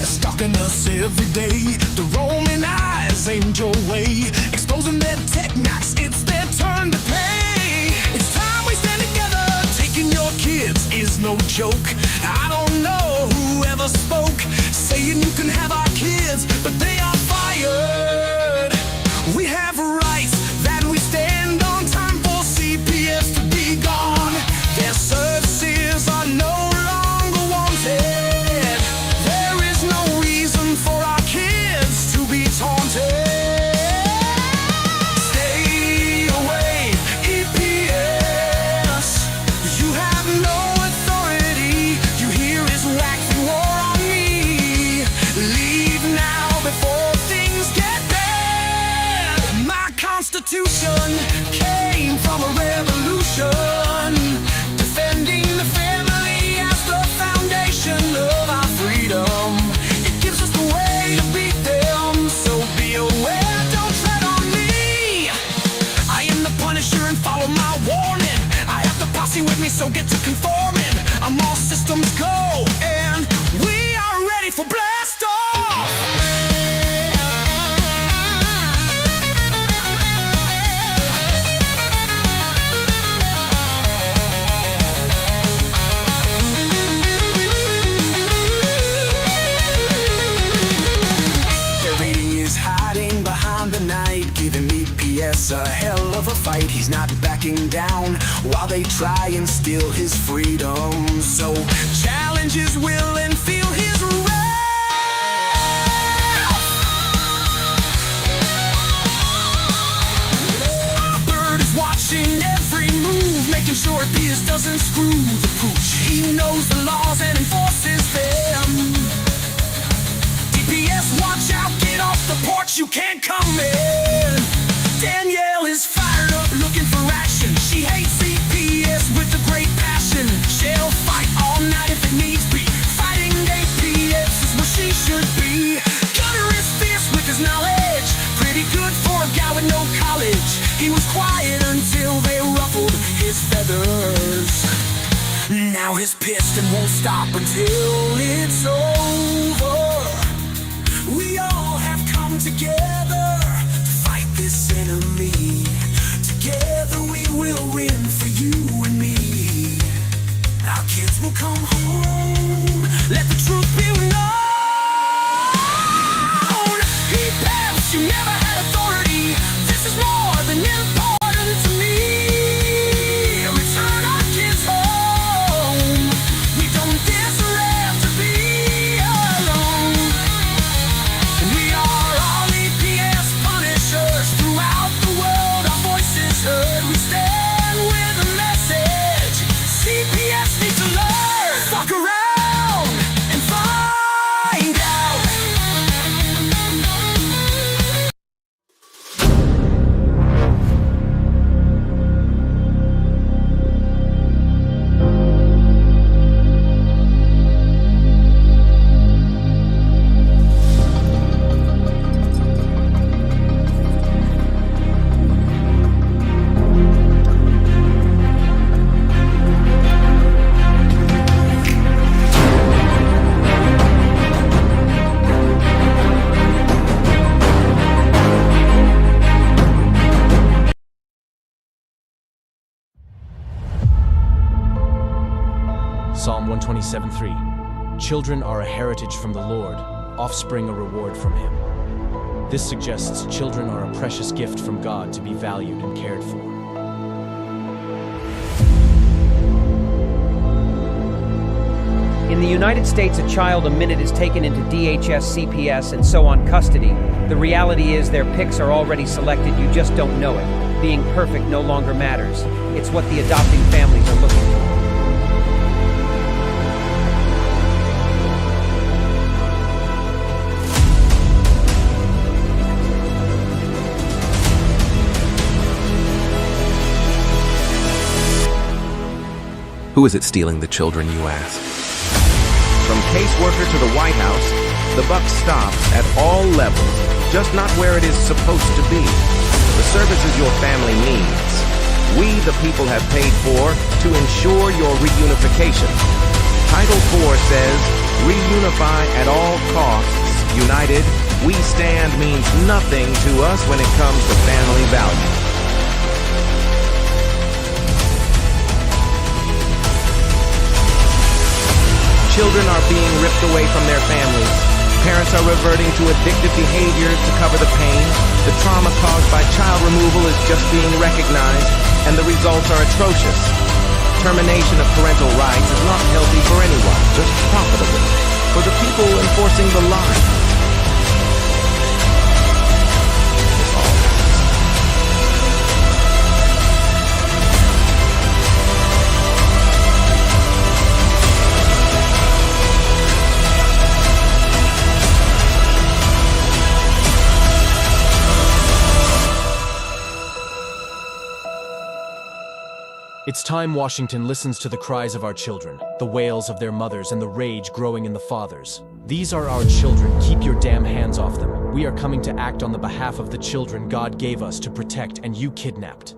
Stalking us every day, the roaming eyes aimed your way, exposing their tech knocks, it's their turn to pay. It's time we stand together, taking your kids is no joke. I don't know who ever spoke, saying you can have our kids, but they are fired. We have rights that we stand on, time for CPS to be gone. Their services are no longer wanted. Constitution came from a revolution, defending the family as the foundation of our freedom. It gives us the way to beat them, so be aware, don't tread on me. I am the Punisher and follow my warning. I have the posse with me, so get to conforming. I'm all systems go, and we are ready for blast off. Giving me PS a hell of a fight. He's not backing down while they try and steal his freedom. So challenge his will and feel his wrath. Bird is watching every move, making sure PS doesn't screw the pooch. He knows the laws and enforces them. DPS, watch out, get off the porch, you can't come in. Danielle is fired up, looking for action. She hates CPS with a great passion. She'll fight all night if it needs be. Fighting APS is where she should be. Gunner is fierce with his knowledge, pretty good for a guy with no college. He was quiet until they ruffled his feathers. Now he's pissed and won't stop until it's over. We all have come together to fight this enemy. Together we will win for you and me. Our kids will come home, let the truth be known. He passed, you never had authority. This is more than important to me. Return our kids home. We don't deserve to be alone. We are all EPS punishers throughout the world. Our voices heard. We stand with a message. CPS needs to learn. Fuck around and find out. Psalm 127:3. Children are a heritage from the Lord, offspring a reward from Him. This suggests children are a precious gift from God to be valued and cared for. In the United States, a child a minute is taken into DHS, CPS, and so on custody. The reality is their picks are already selected, you just don't know it. Being perfect no longer matters. It's what the adopting families are looking for. Who is it stealing the children, you ask? From caseworker to the White House, the buck stops at all levels, just not where it is supposed to be. the services your family needs. We, the people, have paid for to ensure your reunification. Title 4 says, reunify at all costs. United, we stand means nothing to us when it comes to family values. Children are being ripped away from their families. Parents are reverting to addictive behaviors to cover the pain. The trauma caused by child removal is just being recognized, and the results are atrocious. Termination of parental rights is not healthy for anyone, just profitable for the people enforcing the line. It's all. It's time Washington listens to the cries of our children, the wails of their mothers, and the rage growing in the fathers. These are our children. Keep your damn hands off them. We are coming to act on the behalf of the children God gave us to protect, and you kidnapped.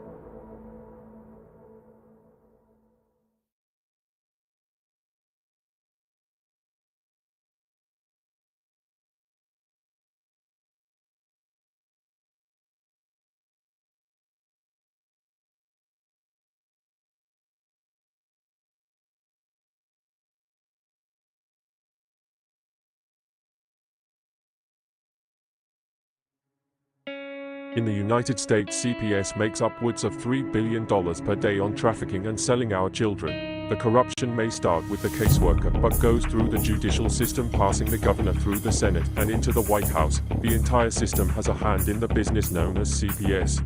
In the United States, CPS makes upwards of $3 billion per day on trafficking and selling our children. The corruption may start with the caseworker, but goes through the judicial system, passing the governor through the Senate and into the White House. The entire system has a hand in the business known as CPS.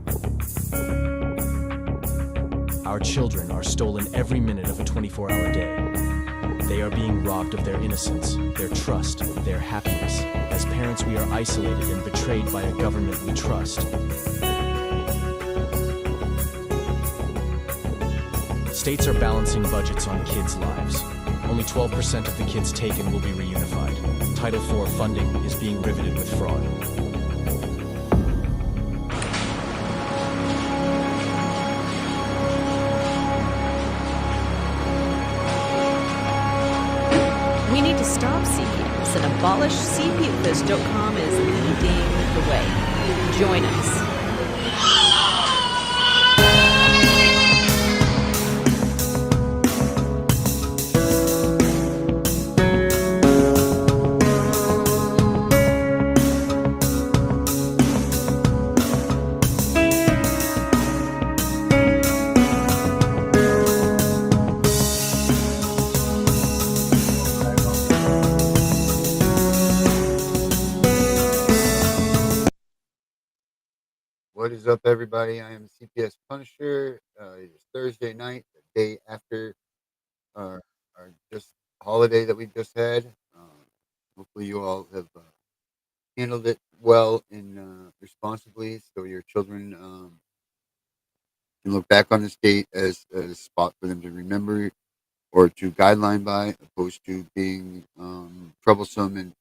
Our children are stolen every minute of a 24-hour day. They are being robbed of their innocence, their trust, their happiness. As parents, we are isolated and betrayed by a government we trust. States are balancing budgets on kids' lives. Only 12% of the kids taken will be reunified. Title IV funding is being riveted with fraud. We need to stop CPS and abolish CPS.com is leading the way. Join us. What is up, everybody? I am CPS Punisher. It is Thursday night, the day after our just holiday that we just had. Hopefully, you all have handled it well and responsibly, so your children can look back on this date as a spot for them to remember or to guideline by, opposed to being troublesome and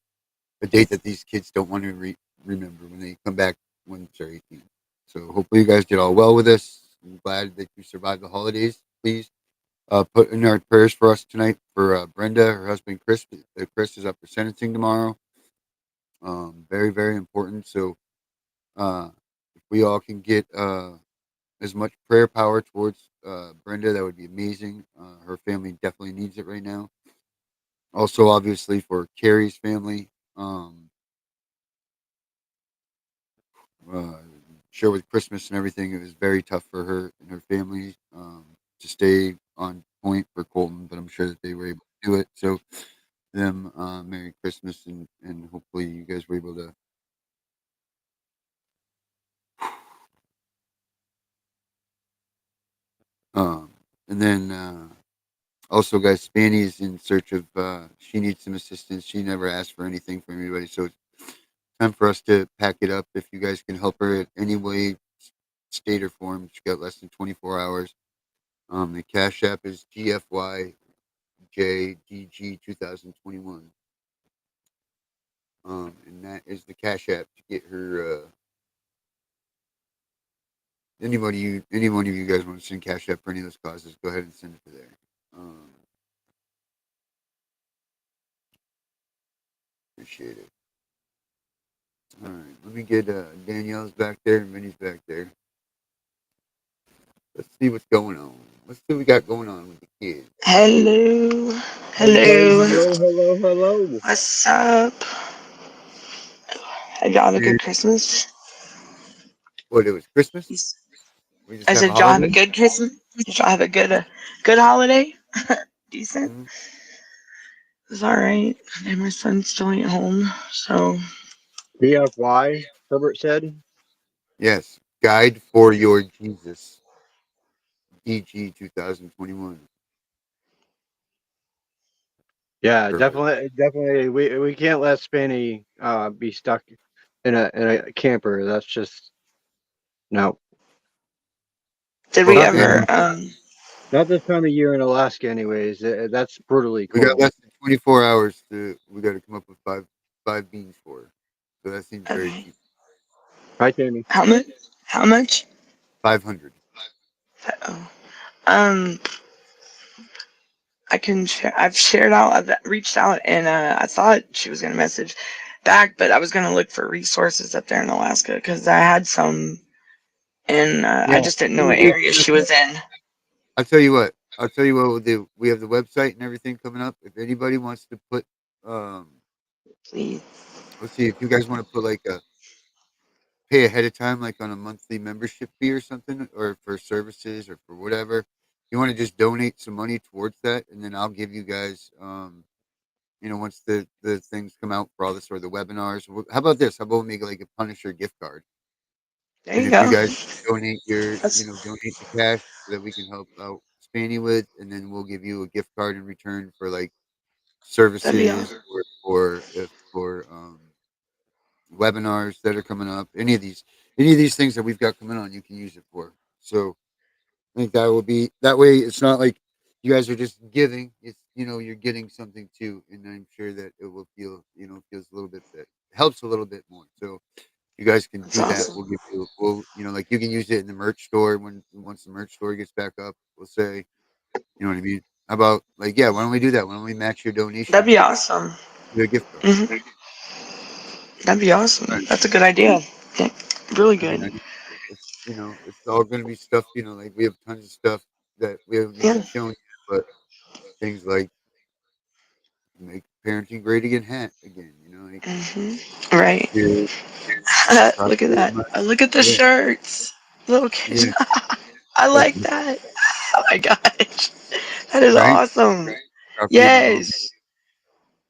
a date that these kids don't want to remember when they come back when they're 18. So hopefully you guys did all well with this. I'm glad that you survived the holidays. Please put in our prayers for us tonight for Brenda, her husband Chris. Chris is up for sentencing tomorrow. Very, very important. So if we all can get as much prayer power towards Brenda, that would be amazing. Her family definitely needs it right now. Also, obviously, for Carrie's family. Sure, with Christmas and everything, it was very tough for her and her family to stay on point for Colton, but I'm sure that they were able to do it. So, them Merry Christmas, and hopefully you guys were able to. And then also, guys, Spanny is in search of. She needs some assistance. She never asked for anything from anybody, so it's time for us to pack it up. If you guys can help her in any way, state or form, she got less than 24 hours. The Cash App is GFYJDG 2021. And that is the Cash App to get her Any one of you guys want to send Cash App for any of those causes, go ahead and send it to there. Appreciate it. All right, let me get Danielle's back there and Vinny's back there. Let's see what's going on. Let's see what we got going on with the kids. Hello. Hello, Hello. hello, hello, hello. What's up? Had y'all have a good Christmas? What, it was Christmas? We just I have a said, y'all have a holiday? good Christmas? Did y'all have a good holiday? Decent? Mm-hmm. It was alright. And my son still ain't home, so. BFY, Herbert said. Yes. Guide for Your Jesus. DG 2021. Yeah, Perfect. definitely. We can't let Spanny be stuck in a camper. That's just no. Did we Well, Not this ever, Danny, not this time of year in Alaska, anyways. That's brutally we got cold. less than 24 hours we got to come up with five beans for her. So that seems very okay. cheap. Right, Tammy? How much? How much? 500. Oh. Um, I can share, I've reached out and, I thought she was gonna message back, but I was gonna look for resources up there in Alaska because I had some and I Yeah. just didn't know what area she was in. I'll tell you what. I'll tell you what we'll do. We have the website and everything coming up. If anybody wants to put, Please. let's see, if you guys want to put like a pay ahead of time, like on a monthly membership fee or something, or for services or for whatever, you want to just donate some money towards that, and then I'll give you guys, once the things come out for all this or the webinars. How about this? How about we make like a Punisher gift card? There And you if you go. guys donate That's donate the cash so that we can help out Spanny with, and then we'll give you a gift card in return for like that'd be services awesome. or webinars that are coming up. Any of these things that we've got coming on, you can use it for. So I think that will be that way. It's not like you guys are just giving. It's you're getting something too, and I'm sure that it will feels a little bit that helps a little bit more. So you guys can That's do that. awesome. We'll like you can use it in the merch store once the merch store gets back up. We'll say, you know what I mean? How about like yeah? Why don't we do that? Why don't we match your That'd donation be awesome. to a gift card? hmm That'd be awesome. Right. That's a good idea. Yeah, really I mean, good. it's all going to be stuff. Like we have tons of stuff that we haven't Yeah. even shown yet, but things like make parenting great again hat again. Like Right. to Look at properly that. Look at the yeah, shirts. Little kids. yeah, I yeah, like that. Oh my gosh. That is right. awesome. Property of my mom. Yes.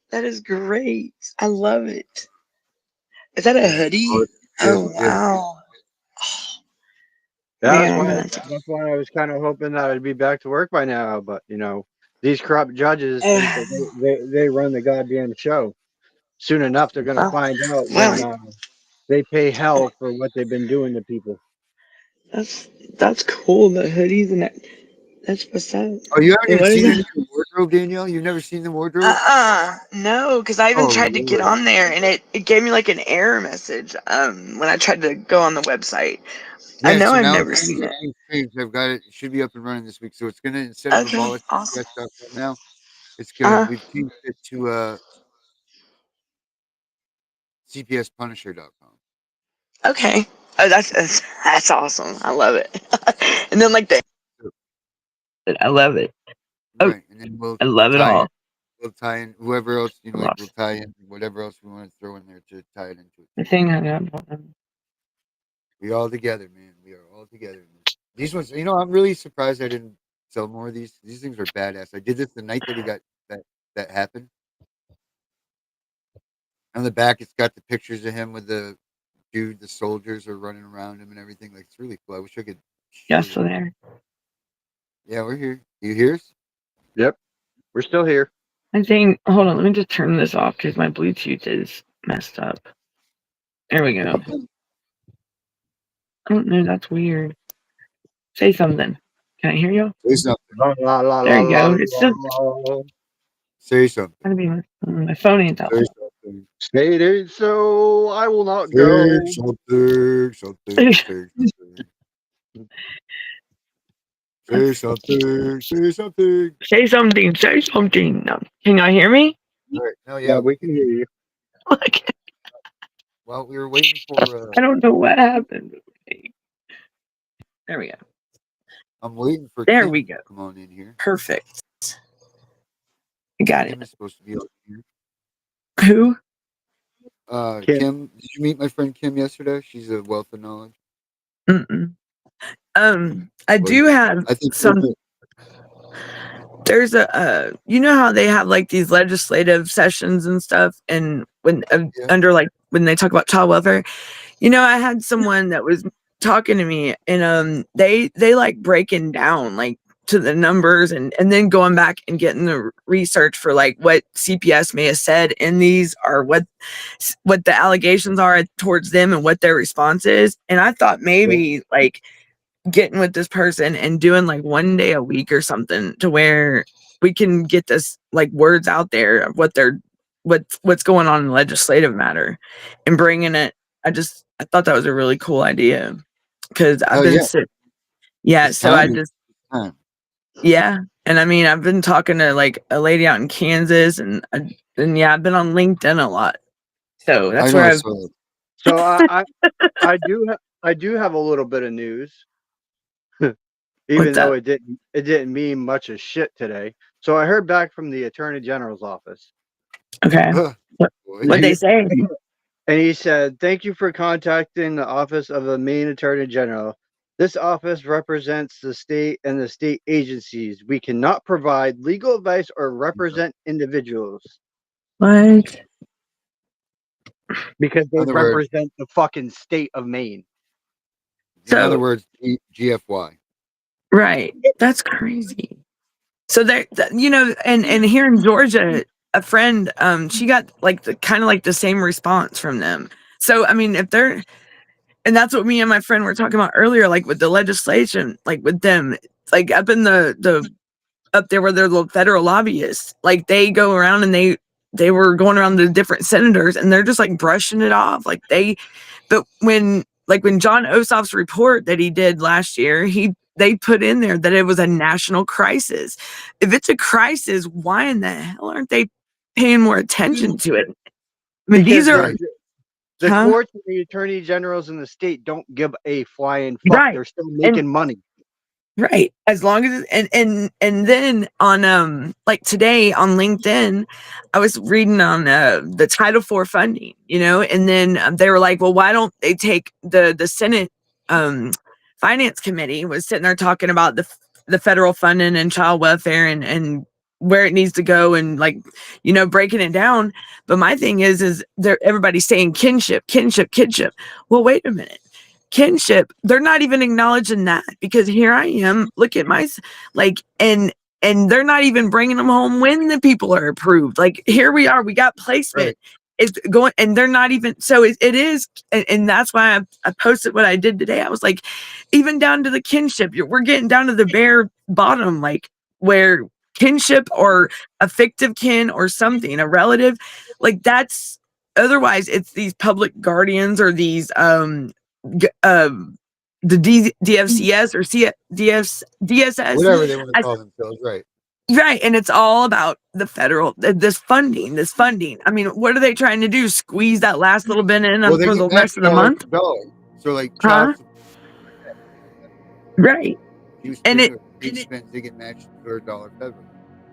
That is great. I love it. Is that a Yeah, hoodie? yes, Oh yes. wow. Yeah, Man, I'm gonna have to. that's why I was kind of hoping that I'd be back to work by now. But these corrupt judges think that they run the goddamn show. Soon enough, they're gonna Well, find out when well, they pay hell for what they've been doing to people. that's that's cool. The hoodies and that. That's what's up. Oh, you haven't And even what is seen any it? of the wardrobe, Danielle? You've never seen the wardrobe? No, because I even Oh tried to get Lord. on there and it gave me like an error message when I tried to go on the website. I Yeah, know so I've now never seen it. it's changed. I've got it. It should be up and running this week. So it's gonna instead of Okay, abolish awesome. CPS.com now, Uh, we've changed it to CPSPunisher.com. okay. Oh, that's awesome. I love it. And then like the So, I love it. Oh, right, and then we'll I we'll love it tie in all. we'll tie in whoever else I like we'll lost tie in whatever else we want to throw in there to tie it into it the too. thing. Hung up. We all together, man. We are all together in this. These ones, I'm really surprised I didn't sell more of these. These things are badass. I did this the night that he got that happened. On the back, it's got the pictures of him with the soldiers are running around him and everything. Like it's really cool. I wish I could show Y'all you. still there? Yeah, we're here. You hear us? Yep, we're still here. I think. Hold on. Let me just turn this off because my Bluetooth is messed up. There we go. I don't know. That's weird. Say something. Can I hear you? Say something. La la la There la you la go. It's still la. Say something. gotta be my phone ain't that Say loud. something. Say it so I will not Say go. something. Something. Say something. Say something. Say something. Say something. Say something. No. Can y'all hear me? All right. No, Yeah, yeah. we can hear you. Well, we were waiting for. I don't know what happened. There we go. I'm waiting for There Kim we to go. come on in here. Perfect. I got Kim it. is supposed to be on here. Who? Kim. Kim, did you meet my friend Kim yesterday? She's a wealth of knowledge. Mm-mm. I Well, do have I think some. There's a you know how they have like these legislative sessions and stuff, and when Yeah. under like when they talk about child welfare, I had someone that was talking to me, and they like breaking down like to the numbers, and then going back and getting the research for like what CPS may have said in these, or what the allegations are towards them and what their response is. And I thought maybe like getting with this person and doing like one day a week or something to where we can get this like words out there of what's going on in legislative matter and bringing it. I thought that was a really cool idea because I've Hell been yeah. sick. Yeah. It's So I time. just, Time. yeah. And I mean, I've been talking to like a lady out in Kansas, and yeah, I've been on LinkedIn a lot. So I that's know. where I I've, saw that. So I do have a little bit of news, even what's though up? it didn't mean much of shit today. So I heard back from the Attorney General's office. Okay. Boy. What'd they say? And he said, "Thank you for contacting the office of the Maine Attorney General. This office represents the state and the state agencies. We cannot provide legal advice or represent individuals What? because In they other words, represent the fucking state of Maine." So, GFY. right. That's crazy. So and here in Georgia, a friend, she got like the kind of like the same response from them. So I mean, if they're, and that's what me and my friend were talking about earlier, like with the legislation, like with them, like up in the up there where they're the federal lobbyists, like they go around and they were going around to different senators and they're just like brushing it off, but when John Ossoff's report that he did last year, they put in there that it was a national crisis. If it's a crisis, why in the hell aren't they paying more attention to it? I mean, Because these are, the huh? courts and the attorney generals in the state don't give a flying fuck. Right. They're still And making money. right. As long as and then on like today on LinkedIn, I was reading on the Title IV funding, and then they were like, well, why don't they take the Senate Finance Committee was sitting there talking about the federal funding and child welfare and where it needs to go and like breaking it down. But my thing is everybody's saying kinship, kinship, kinship. Well, wait a minute, kinship, they're not even acknowledging that, because here I am, look at my like, and they're not even bringing them home when the people are approved. Like here we are, we got placement. Right. It's going, and they're not even, so it is, and that's why I posted what I did today. I was like, even down to the kinship, we're getting down to the bare bottom, like where kinship or a fictive kin or something, a relative, like that's, otherwise it's these public guardians or these the DFCS or DSS. Whatever they want to call themselves. Right. Right, and it's all about the federal this funding. I mean, what are they trying to do? Squeeze that last little bit in Well, they for get the matched rest of the dollar month, for dollar. So like huh? child support, Right, you and spend or he spends, they get matched for $1 federal.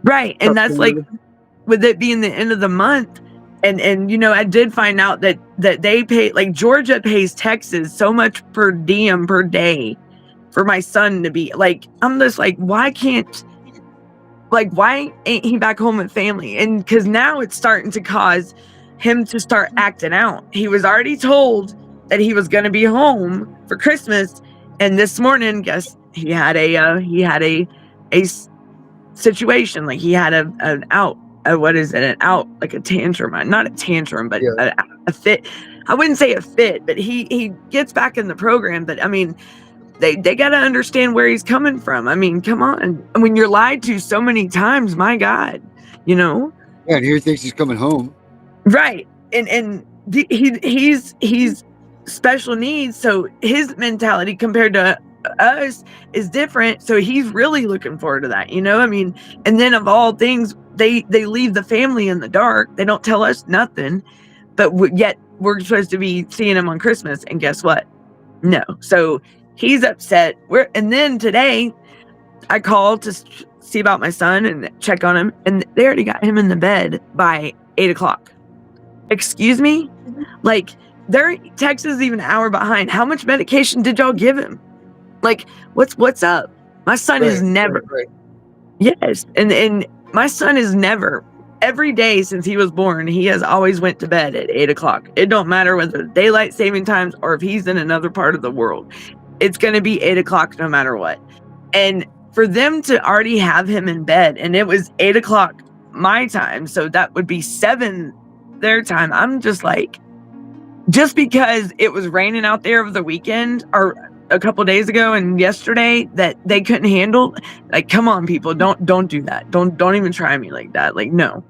right, and that's like with it being the end of the month. And I did find out that they pay, like Georgia pays Texas so much per diem per day for my son to be like, I'm just like, why ain't he back home with family? And because now it's starting to cause him to start acting out. He was already told that he was going to be home for Christmas, and this morning, guess he had a situation, like he had an out. What is it? An out, like a tantrum, not a tantrum, but Yeah. a fit. I wouldn't say a fit, but he gets back in the program. But I mean, they got to understand where he's coming from. I mean, come on. When you're lied to so many times, my God, Yeah, and here he thinks he's coming home. right? He's special needs, so his mentality compared to us is different. So he's really looking forward to that, I mean, and then of all things, they leave the family in the dark. They don't tell us nothing, but yet we're supposed to be seeing him on Christmas. And guess what? No. So he's upset. And then today I called to see about my son and check on him, and they already got him in the bed by 8 o'clock. Excuse me? Like, Texas is even an hour behind. How much medication did y'all give him? Like, what's up? My son is never. Right. Yes, and my son is never. Every day since he was born, he has always went to bed at 8 o'clock. It don't matter whether daylight saving times or if he's in another part of the world. It's going to be 8 o'clock no matter what. And for them to already have him in bed, and it was 8 o'clock my time, so that would be 7 their time. I'm just like, just because it was raining out there over the weekend or a couple days ago and yesterday that they couldn't handle, like, come on, people, don't do that. Don't even try me like that. Like, no,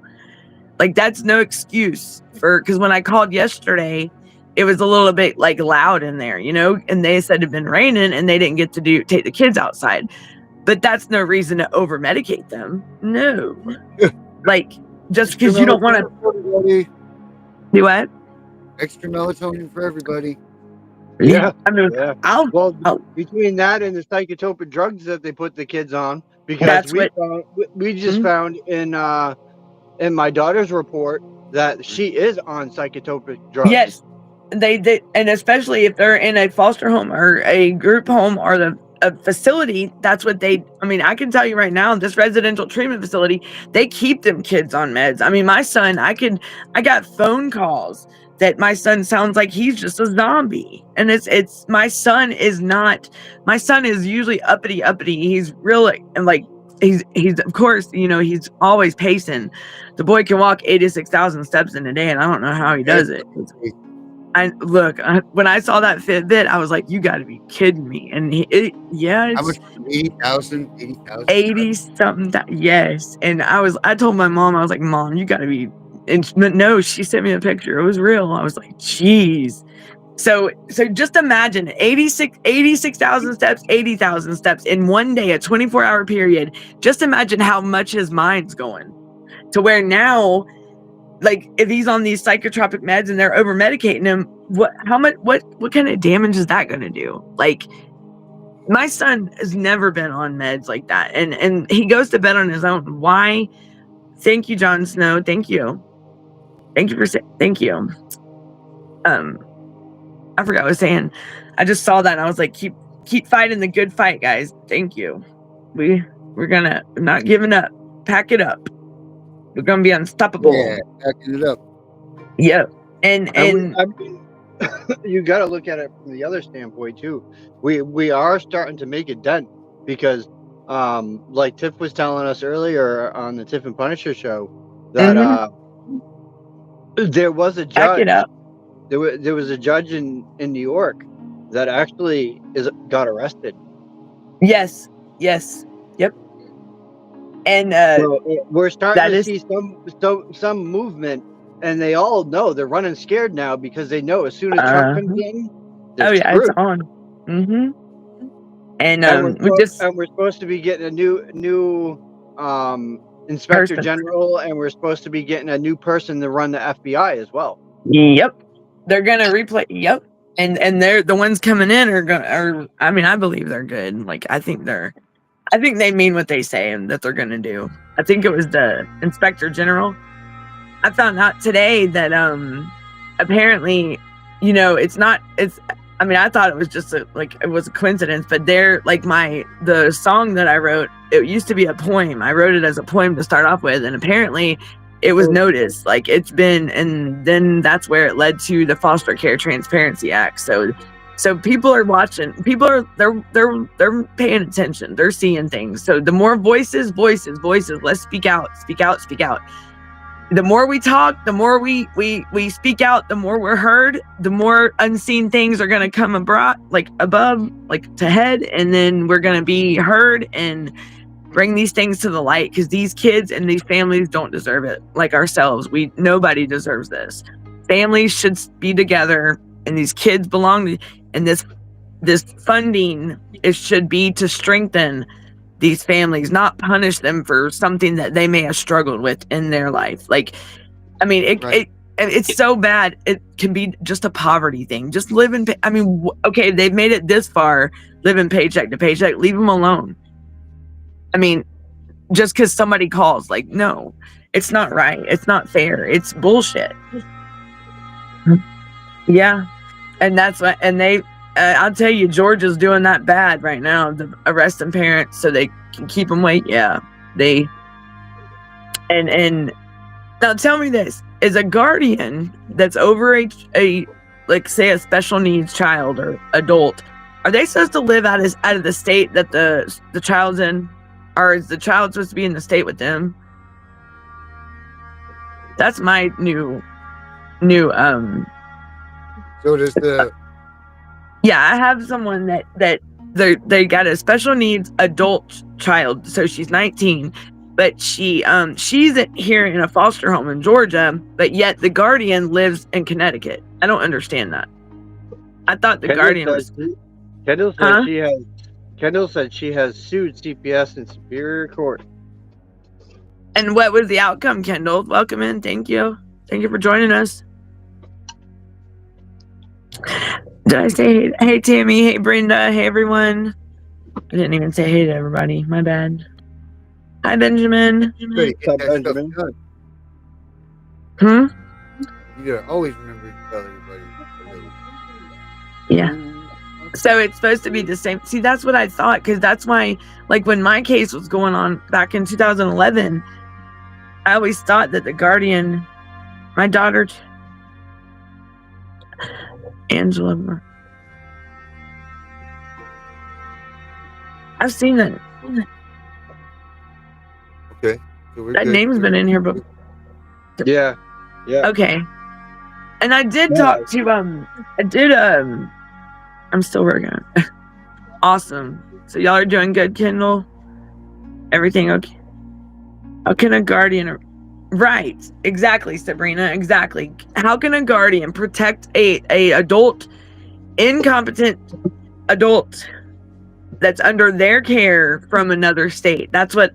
like, that's no excuse because when I called yesterday, it was a little bit like loud in there, and they said it'd been raining and they didn't get to take the kids outside. But that's no reason to over medicate them. No. Like, just because you don't want to do what? Extra melatonin for everybody. Yeah. I mean, yeah. Between that and the psychotropic drugs that they put the kids on, because we just found in my daughter's report that she is on psychotropic drugs. Yes, they and especially if they're in a foster home or a group home or a facility, that's what I can tell you right now, this residential treatment facility, they keep them kids on meds. I mean, my son, I got phone calls that my son sounds like he's just a zombie. And my son is usually uppity. He's really, and like, he's of course, he's always pacing. The boy can walk 86,000 steps in a day, and I don't know how he does it. When I saw that Fitbit, I was like, you got to be kidding me. And how much? 80,000? 80 something. Yes. And I told my mom, I was like, Mom, you got to be. And no, she sent me a picture. It was real. I was like, geez. So just imagine 86,000 steps, 80,000 steps in one day, a 24-hour period. Just imagine how much his mind's going to where now, like, if he's on these psychotropic meds and they're over medicating him, what kind of damage is that going to do? Like, my son has never been on meds like that. And he goes to bed on his own. Why? Thank you, Jon Snow. Thank you. Thank you. I forgot what I was saying. I just saw that and I was like, keep fighting the good fight, guys. Thank you. We're not giving up. Pack it up. We're gonna be unstoppable. Yeah, packing it up. Yep. And you got to look at it from the other standpoint too. We are starting to make a dent because, like Tiff was telling us earlier on the Tiff and Punisher show, that there was a judge. Pack it up. There was a judge in New York that actually got arrested. Yes. Yep. And so we're starting to see some movement, and they all know they're running scared now because they know as soon as Trump comes in, it's on. And we're supposed to be getting a new inspector general, and we're supposed to be getting a new person to run the FBI as well. Yep. They're gonna replay. Yep. And they're the ones coming in I believe they're good. Like, I think they mean what they say and that they're gonna do. I think it was the inspector general. I found out today that apparently, I thought it was just it was a coincidence, but they're like the song that I wrote, it used to be a poem. I wrote it as a poem to start off with, and apparently it was noticed, like it's been, and then that's where it led to the Foster Care Transparency Act. So people are watching, they're paying attention, they're seeing things. So the more voices, let's speak out. The more we talk, the more we speak out, the more we're heard, the more unseen things are going to come above, to head, and then we're going to be heard and bring these things to the light, because these kids and these families don't deserve it like ourselves. Nobody deserves this. Families should be together, and these kids belong to, and this funding should be to strengthen these families, not punish them for something that they may have struggled with in their life. Like, I mean, it's so bad. It can be just a poverty thing. Just living. I mean, okay, they've made it this far, living paycheck to paycheck. Leave them alone. I mean, just because somebody calls, like, no, it's not right. It's not fair. It's bullshit. Yeah, and that's what. And they, I'll tell you, Georgia's doing that bad right now. The arresting parents so they can keep them wait. Yeah, they. And now tell me this: is a guardian that's over a like say a special needs child or adult, are they supposed to live out of the state that the child's in, or is the child supposed to be in the state with them? That's my new. So does the Yeah, I have someone that they got a special needs adult child, so she's 19, but she's here in a foster home in Georgia, but yet the guardian lives in Connecticut. I don't understand that. I thought the guardian was. Kendall said she has sued CPS in Superior Court. And what was the outcome, Kendall? Welcome in. Thank you for joining us. Did I say hey Tammy, hey Brenda, hey everyone? I didn't even say hey to everybody. My bad. Hi Benjamin. you better get that Benjamin? stuff done. Hmm? You gotta always remember to tell everybody. Yeah. So it's supposed to be the same. See, that's what I thought, because that's why, like, when my case was going on back in 2011, I always thought that the guardian, my daughter, Angela, I've seen that. Okay. So we're That good. name's been in here, but Yeah. okay. And I did talk to I'm still working on it. Awesome. So y'all are doing good, Kendall? Everything okay? How can a guardian right, exactly, Sabrina, exactly. How can a guardian protect a adult, incompetent adult that's under their care from another state? That's what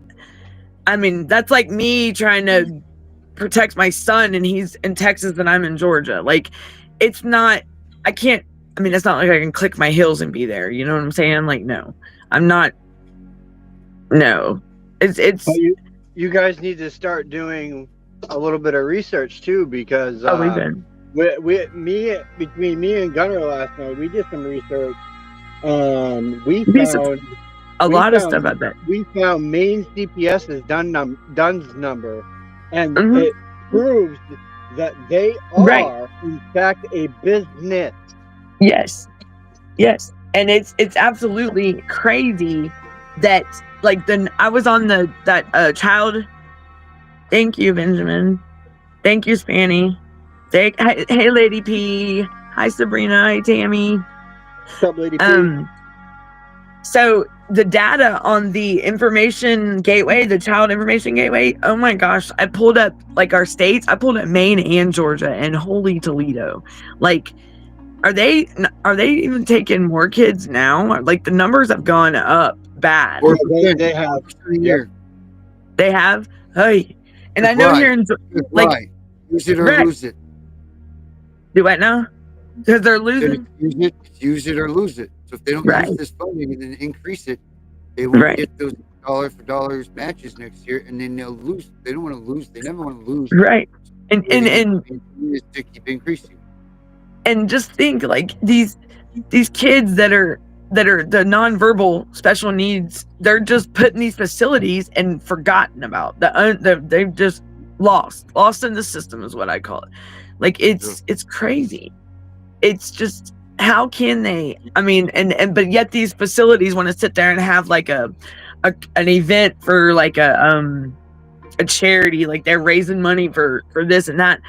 I mean, that's like me trying to protect my son and he's in Texas and I'm in Georgia. Like, it's not, I can't, I mean, it's not like I can click my heels and be there. You know what I'm saying? Like, no, I'm not. No, it's. You guys need to start doing a little bit of research too, because we've been. Between me and Gunnar last night, we did some research. We found a lot of stuff about that. We found Maine CPS's DUNS number, and it proves that they are in fact a business. Yes, and it's absolutely crazy that, like, I was on that child. Thank you, Benjamin. Thank you, Spanny. Hey, Lady P. Hi, Sabrina. Hi, Tammy. What's up, Lady P? So the data on the information gateway, the child information gateway, oh my gosh, I pulled up like our states. I pulled up Maine and Georgia and holy Toledo. Like, are they even taking more kids now? Like, the numbers have gone up bad. They have. They have. Hey, and I know here in like, use it or lose it. Do what now? Because they're losing. Use it or lose it. So if they don't use this funding and then increase it, they won't get those dollar for dollars matches next year, and then they'll lose. They don't want to lose. They never want to lose. Right. And to keep increasing. And just think, like, these kids that are the nonverbal special needs, they're just put in these facilities and forgotten about. They've just lost in the system is what I call it. Like, it's crazy. It's just, how can they? I mean, but yet these facilities want to sit there and have like an event for like a charity, like they're raising money for this and that.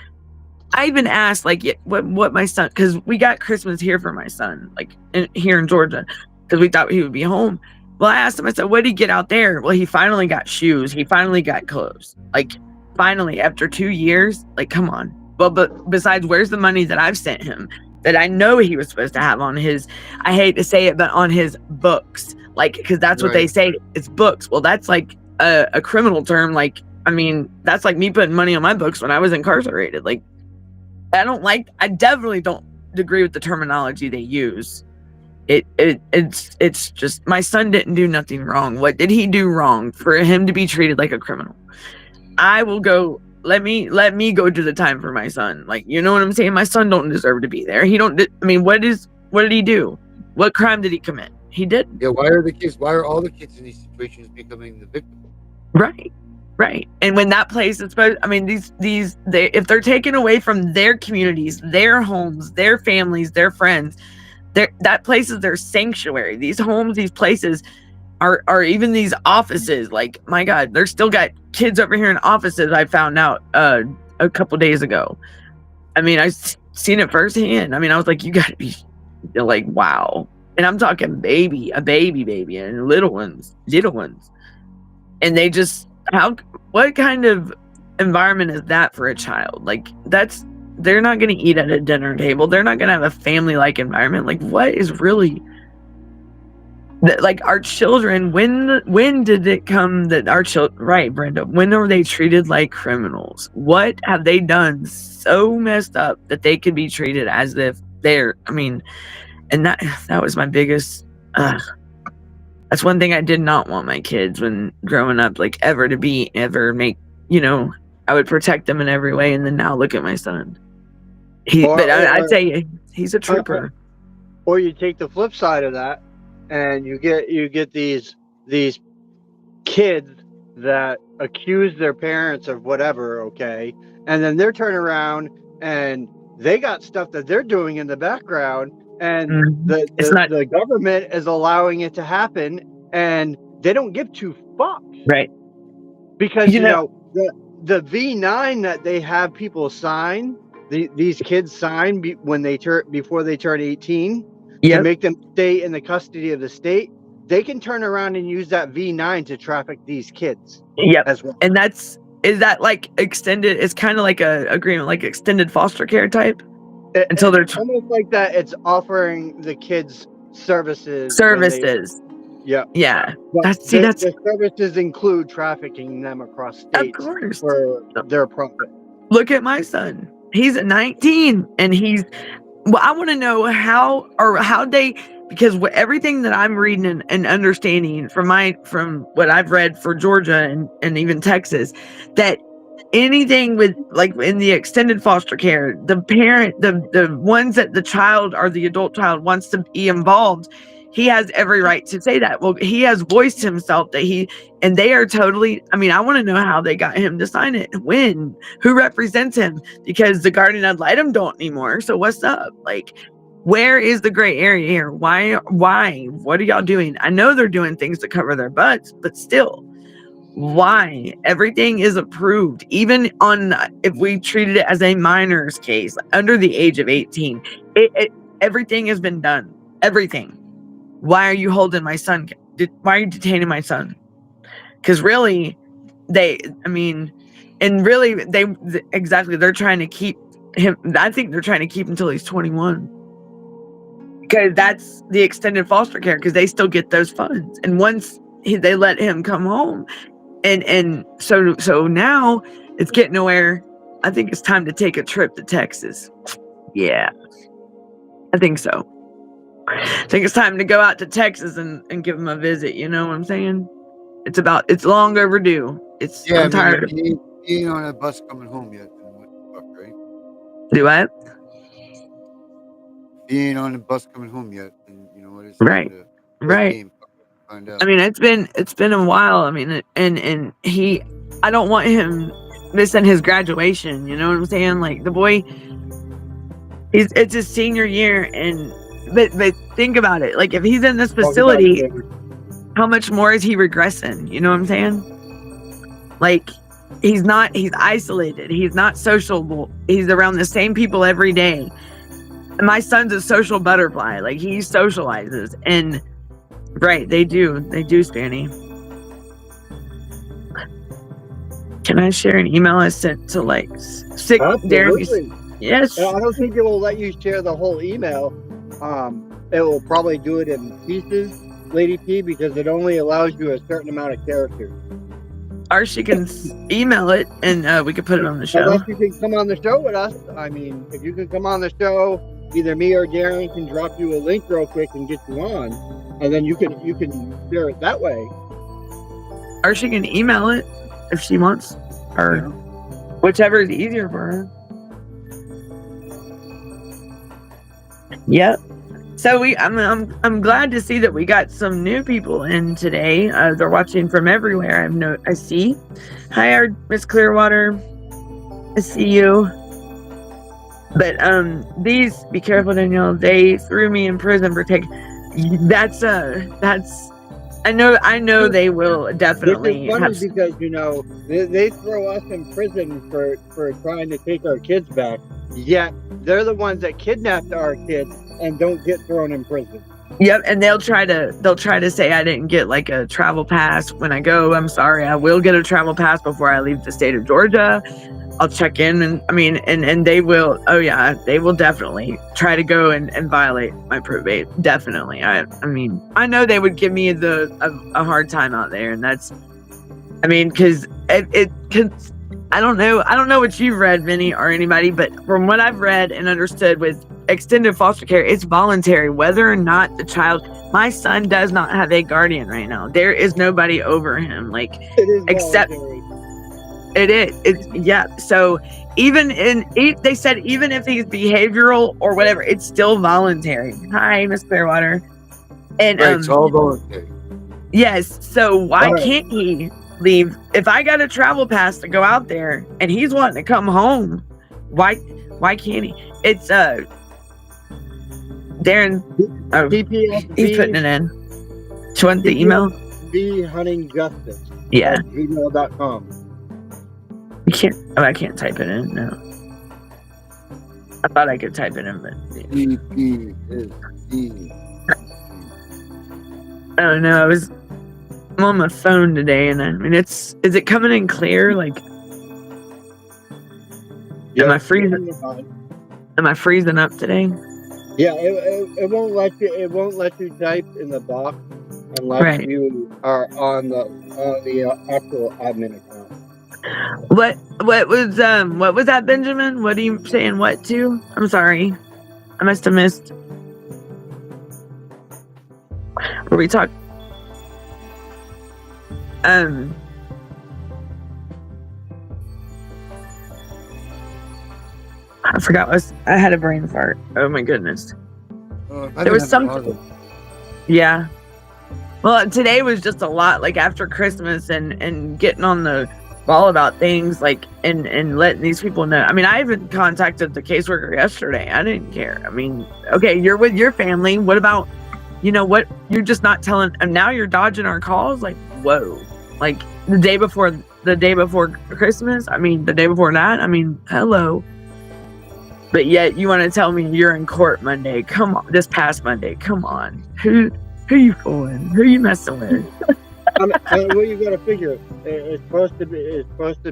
I even asked, like, what my son, because we got Christmas here for my son, like here in Georgia, because we thought he would be home. Well, I asked him, I said, what did he get out there? Well, he finally got shoes. He finally got clothes. Like, finally, after 2 years, like, come on. Well, but besides, where's the money that I've sent him? that I know he was supposed to have on his, I hate to say it, but on his books, like, because that's what they say, it's books. Well, that's like a criminal term. Like, I mean, that's like me putting money on my books when I was incarcerated. Like, I definitely don't agree with the terminology they use. It's just, my son didn't do nothing wrong. What did he do wrong for him to be treated like a criminal? I will go, let me go do the time for my son. Like, you know what I'm saying? My son don't deserve to be there. I mean, what did he do? What crime did he commit? He did. Yeah, why are all the kids in these situations becoming the victim? Right. And when that place is supposed, I mean, if they're taken away from their communities, their homes, their families, their friends, that place is their sanctuary. These homes, these places are even these offices. Like, my God, they're still got kids over here in offices. I found out a couple days ago. I mean, I've seen it firsthand. I mean, I was like, you gotta be like, wow. And I'm talking a baby, and little ones. And they just, what kind of environment is that for a child? Like, they're not going to eat at a dinner table. They're not going to have a family-like environment. Like, what is really, like, our children, when did it come that our children, right, Brenda, when are they treated like criminals? What have they done so messed up that they could be treated as if they're, I mean, and that was my biggest, that's one thing I did not want my kids when growing up, like, ever make, you know, I would protect them in every way. And then now look at my son. I'd say he's a trooper. Or you take the flip side of that, and you get these kids that accuse their parents of whatever, okay, and then they're turning around and they got stuff that they're doing in the background, and the government is allowing it to happen, and they don't give two fucks, right? Because you know the V9 that they have people sign, these kids sign before they turn 18, to make them stay in the custody of the state. They can turn around and use that V9 to traffic these kids. As well. And is that like extended? It's kind of like a agreement, like extended foster care type. Until they're almost like that. It's offering the kids services. Yeah. The services include trafficking them across states for their profit. Look at my son. He's 19, and I want to know how they, because everything that I'm reading and understanding from what I've read for Georgia and even Texas, that anything with, like, in the extended foster care, the parent, the ones that the child or the adult child wants to be involved, he has every right to say that. Well, he has voiced himself and they are totally, I mean, I want to know how they got him to sign it. Who represents him? Because the guardian ad litem don't anymore. So what's up? Like, where is the gray area here? Why? What are y'all doing? I know they're doing things to cover their butts, but still, why? Everything is approved. Even if we treated it as a minor's case, under the age of 18, everything has been done. Everything. Why are you holding my son? Why are you detaining my son? Because really, they're trying to keep him. I think they're trying to keep him until he's 21. Because that's the extended foster care, because they still get those funds. And once they let him come home, and so now it's getting nowhere. I think it's time to take a trip to Texas. Yeah, I think so. I think it's time to go out to Texas and give him a visit. You know what I'm saying? It's long overdue. I'm tired. He ain't on a bus coming home yet. What the fuck, right? Do what? He ain't on the bus coming home yet, and you know what? It's right. Find out. I mean, it's been a while. I mean, and I don't want him missing his graduation. You know what I'm saying? Like, the boy, it's his senior year, but think about it. Like, if he's in this facility, how much more is he regressing? You know what I'm saying? Like, he's isolated. He's not sociable. He's around the same people every day. And my son's a social butterfly. Like, he socializes. And right, they do, Spanny. Can I share an email I sent to, like, sick Darren? Yes. And I don't think it will let you share the whole email. It will probably do it in pieces, Lady P, because it only allows you a certain amount of characters. Or she can email it and we could put it on the show. Unless you can come on the show with us. I mean, if you can come on the show, either me or Darren can drop you a link real quick and get you on, and then you can share it that way. Or she can email it if she wants, or whichever is easier for her. Yep. So I'm glad to see that we got some new people in today. They're watching from everywhere. I see. Hi, Miss Clearwater. I see you. But these, be careful, Danielle. They threw me in prison for taking. That's I know they will definitely. Which is funny because they throw us in prison for trying to take our kids back. Yet they're the ones that kidnapped our kids and don't get thrown in prison. Yep, and they'll try to say I didn't get like a travel pass when I go. I'm sorry, I will get a travel pass before I leave the state of Georgia. I'll check in and they will. Oh yeah, they will definitely try to go and violate my probate. Definitely. I mean, I know they would give me a hard time out there, and that's. I mean, because I don't know what you've read, Vinny, or anybody, but from what I've read and understood with extended foster care, it's voluntary, whether or not the child. My son does not have a guardian right now. There is nobody over him, like except. Voluntary. It is. It's yeah. So they said even if he's behavioral or whatever, it's still voluntary. Hi, Miss Clearwater. And Right, it's all voluntary. yes. So why can't he leave? If I got a travel pass to go out there and he's wanting to come home, why can't he? It's Darren. Oh, CPS he's putting it in. Do you want the email? Hunting Justice. Yeah. @gmail.com. You can't. Oh, I can't type it in. No. I thought I could type it in, but. I don't know. I'm on my phone today, and I mean, is it coming in clear? Like, am I freezing? Am I freezing up today? Yeah, it won't let you. It won't let you type in the box unless you are on the actual admin account. What was that, Benjamin? What are you saying? What to? I'm sorry, I must have missed. Were we talking? I forgot. I had a brain fart. Oh my goodness. There was something. Yeah. Well, today was just a lot. Like after Christmas and getting on the ball about things, like and letting these people know. I mean, I even contacted the caseworker yesterday. I didn't care. I mean, okay, you're with your family. What about, what? You're just not telling. And now you're dodging our calls. Like, whoa. Like the day before Christmas. I mean, the day before that. I mean, hello. But yet you want to tell me you're in court Monday? Come on, this past Monday. Come on, who you fooling? Who you messing with? Well, you got to figure it's supposed to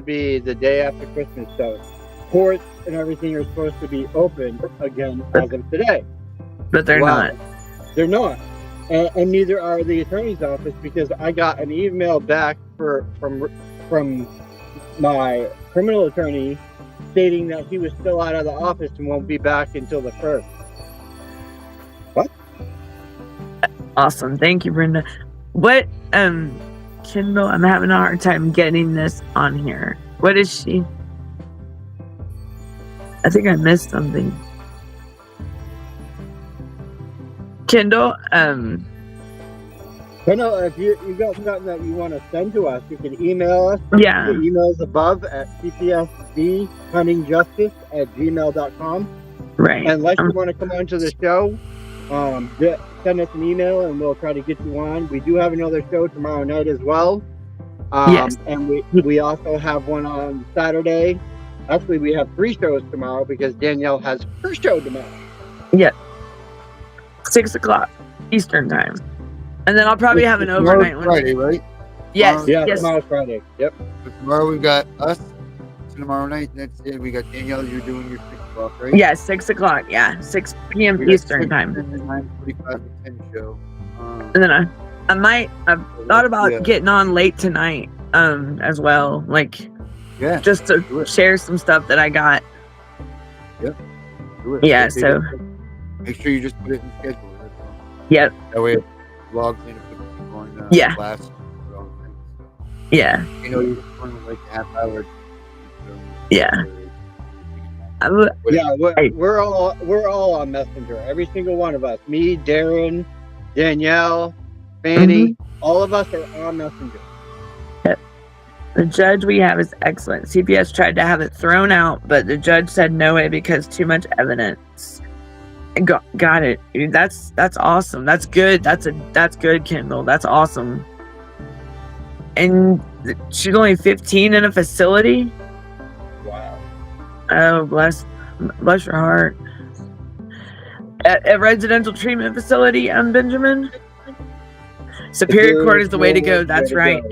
be the day after Christmas, so courts and everything are supposed to be open again as of today. But they're not. They're not, and neither are the attorney's office, because I got an email back from my criminal attorney stating that he was still out of the office and won't be back until the 1st. What? Awesome. Thank you, Brenda. What, Kendall, I'm having a hard time getting this on here. What is she? I think I missed something. Kendall, Kendall, if you got something that you want to send to us, you can email us. Yeah. The email's above at cpsvhuntingjustice@gmail.com. Right. Unless you want to come on to the show, send us an email and we'll try to get you on. We do have another show tomorrow night as well. Yes. And we also have one on Saturday. Actually, we have 3 shows tomorrow because Danielle has her show tomorrow. Yeah. 6:00 Eastern time. And then I'll probably have an overnight one. Friday, right? Yes. Yeah, yes. tomorrow's Friday. Yep. So tomorrow we've got us tomorrow night. That's it. We got Danielle. You're doing your 6 o'clock, right? Yeah, 6 o'clock. Yeah, 6 p.m. We got Eastern 6 time. and then 9:45 to 10 show. And then I've thought about getting on late tonight, as well. Like, Yeah, just to do it. share some stuff that I got. Yep. Do it. Yeah, Okay, so make sure you just put it in schedule. That's all. yep, That way it logs in and puts people on Yeah. class. and all the things. yeah, You know, you're just going like a half hour. yeah. Yeah, we're all on Messenger. Every single one of us. Me, Darren, Danielle, Fanny, all of us are on Messenger. The judge we have is excellent. CPS tried to have it thrown out, but the judge said no way because too much evidence. Got it. That's awesome. That's good. That's good, Kendall. That's awesome. And she's only 15 in a facility. Wow. Oh, bless your heart. At a residential treatment facility, Benjamin. Superior Court is the way to go. That's right.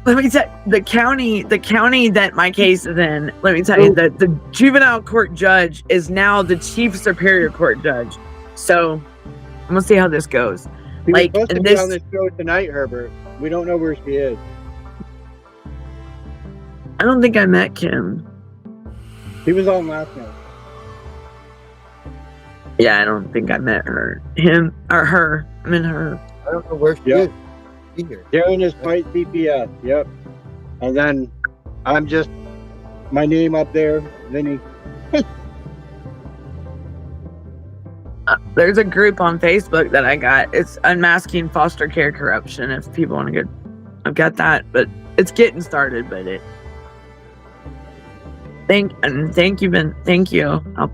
Let me tell you, the county that my case is in, let me tell you that the juvenile court judge is now the chief superior court judge. So I'm gonna see how this goes. He was supposed to be this on this show tonight, Herbert. We don't know where she is. I don't think I met Kim. He was on last night. Yeah, I don't think I met her. Him or her. I mean her. I don't know where she is either. Darren is Fight CPS. Yep. And then I'm just my name up there, Vinny. There's a group on Facebook that I got. It's Unmasking Foster Care Corruption. If people want to go, I've got that, but it's getting started. But thank you, Ben. Thank you. I'm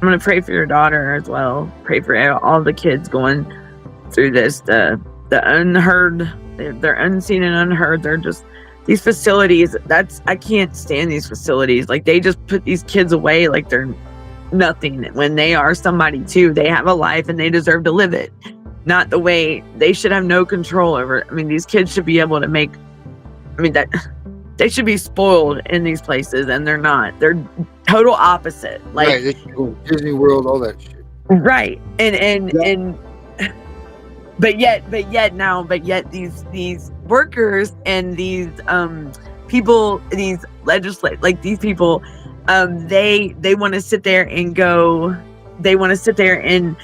gonna pray for your daughter as well. Pray for all the kids going through this. The unheard, they're unseen and unheard. They're just these facilities. I can't stand these facilities. Like they just put these kids away like they're nothing when they are somebody too. They have a life and they deserve to live it. Not the way they should have no control over it. I mean, these kids should be able to make. I mean that they should be spoiled in these places, and they're not. They're total opposite. Like Right, they should go to Disney World, all that shit. right, and but yet these workers and these people, these legislators, like these people, they want to sit there and go. They want to sit there and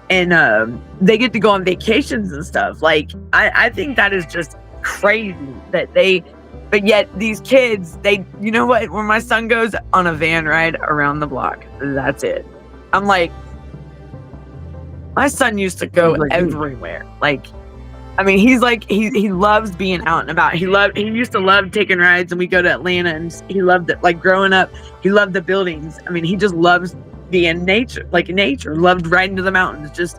they get to go on vacations and stuff. Like I think that is just crazy that they. But yet these kids, you know what? When my son goes on a van ride around the block, that's it. I'm like, my son used to go everywhere. Like, I mean, he's like, he loves being out and about. He used to love taking rides, and we go to Atlanta, and he loved it. Like growing up, he loved the buildings. I mean, he just loves being nature, loved riding to the mountains. Just,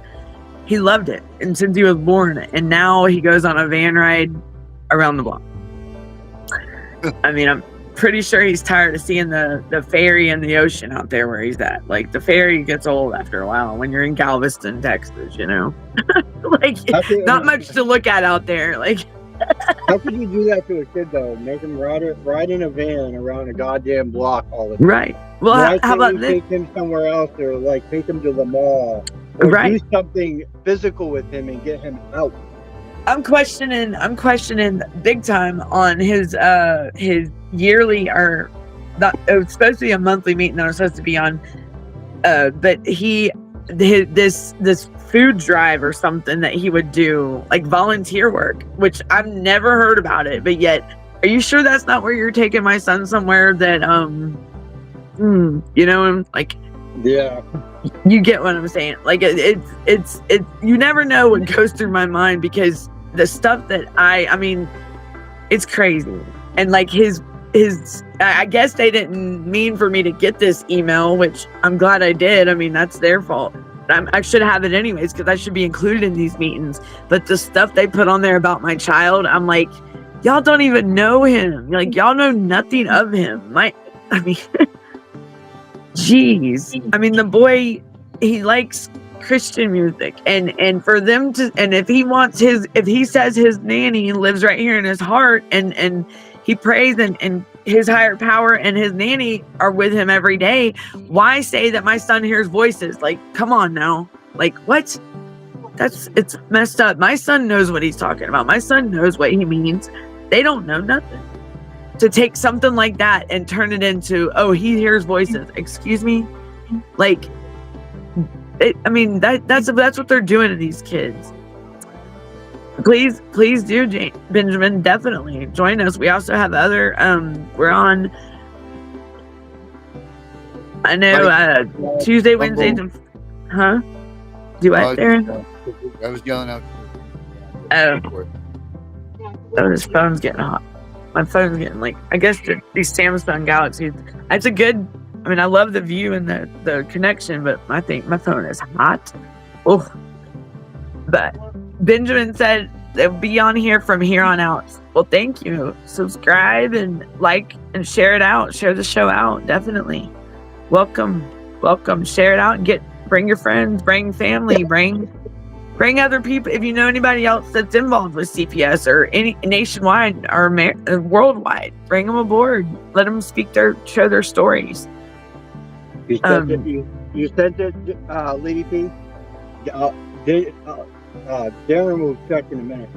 he loved it. And since he was born, and now he goes on a van ride around the block. I mean, I'm pretty sure he's tired of seeing the ferry and the ocean out there where he's at. Like the ferry gets old after a while when you're in Galveston, Texas, you know. Like not much to look at out there. Like how could you do that to a kid though? Make him ride in a van around a goddamn block all the time. Right. Well, how about this? Take him somewhere else, or like take him to the mall, or do something physical with him and get him out. I'm questioning big time on his yearly, or not, it was supposed to be a monthly meeting that I was supposed to be on, but this food drive or something that he would do, like volunteer work, which I've never heard about it. But yet, are you sure that's not where you're taking my son somewhere that you know, like, yeah, you get what I'm saying? Like it's you never know what goes through my mind, because the stuff that I mean, it's crazy. And like his I guess they didn't mean for me to get this email, which I'm glad I did. I mean, that's their fault. I should have it anyways, because I should be included in these meetings. But the stuff they put on there about my child, I'm like, y'all don't even know him. Like, y'all know nothing of him. I mean, geez. I mean, the boy, he likes Christian music, and for them to, and if he says his nanny lives right here in his heart, and he prays and his higher power and his nanny are with him every day. Why say that my son hears voices? Like, come on now. Like, what? It's messed up. My son knows what he's talking about. My son knows what he means. They don't know nothing. To take something like that and turn it into, oh, he hears voices. Excuse me? Like, that's what they're doing to these kids. Please do, Benjamin, definitely join us. We also have other, we're on, I know, Tuesday, Wednesdays, and, huh? Do what, Darren? I was yelling out. Oh, this phone's getting hot. My phone's getting, like, I guess these Samsung Galaxies, it's a good, I mean, I love the view and the connection, but I think my phone is hot. Oh, but Benjamin said they'll be on here from here on out. Well, thank you. Subscribe and like and share it out. Share the show out. Definitely. Welcome. Share it out and bring your friends, bring family, bring other people. If you know anybody else that's involved with CPS or any nationwide or worldwide, bring them aboard. Let them share their stories. You sent it, Lady P. Darren will check in a minute.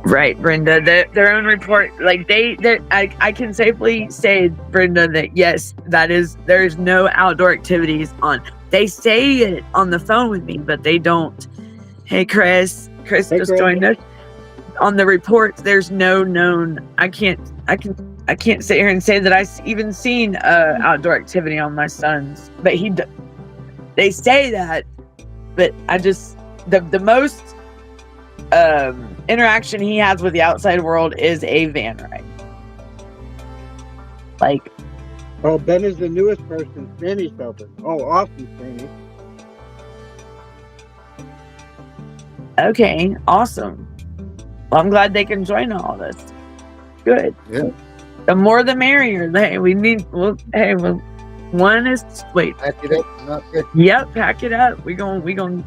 Right, Brenda. Their own report, like I can safely say, Brenda, that yes, there is no outdoor activities on. They say it on the phone with me, but they don't. Hey, Chris just joined us. On the reports, there's no known. I can't sit here and say that I even seen outdoor activity on my son's, but they say that, but I just the most interaction he has with the outside world is a van ride. Like, oh, Ben is the newest person. Sandy's helping. Oh, awesome, Sandy. Okay, awesome. Well, I'm glad they can join all this. Good. Yeah. The more the merrier. Hey, one is wait. Pack it up. Not good. Yep, pack it up. We're gonna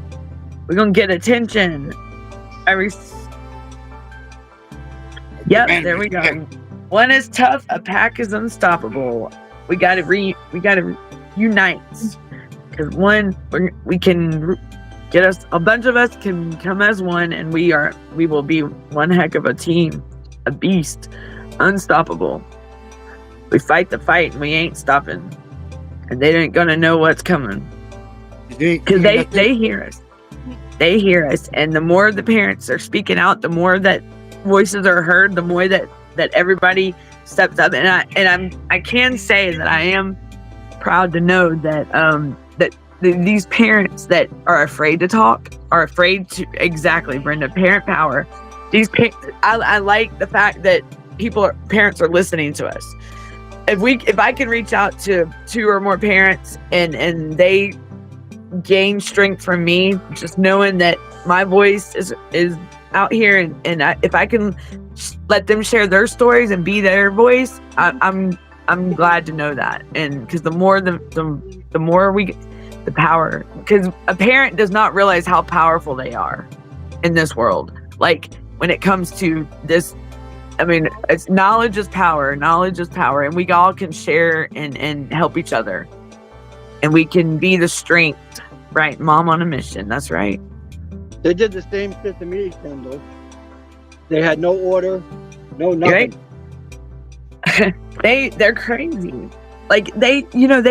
get attention. Yep, there we go. One is tough, a pack is unstoppable. We gotta unite. Because we can get us, a bunch of us can come as one, and we will be one heck of a team, a beast, unstoppable. We fight the fight and we ain't stopping, and they ain't gonna know what's coming because they hear us. They hear us, and the more the parents are speaking out, the more that voices are heard, the more that everybody steps up. And I can say that I am proud to know that these parents that are afraid to talk are afraid to, exactly, Brenda, parent power. I like the fact that parents are listening to us. If I can reach out to 2 or more parents and they gain strength from me, just knowing that my voice is out here, and if I can let them share their stories and be their voice, I'm glad to know that. And because the more we get the power, because a parent does not realize how powerful they are in this world. Like, when it comes to this, I mean, it's knowledge is power, and we all can share and help each other, and we can be the strength. Right, mom on a mission. That's right. They did the same shit to me, Kendall. They had no order, no nothing. Right? They're crazy. Like, they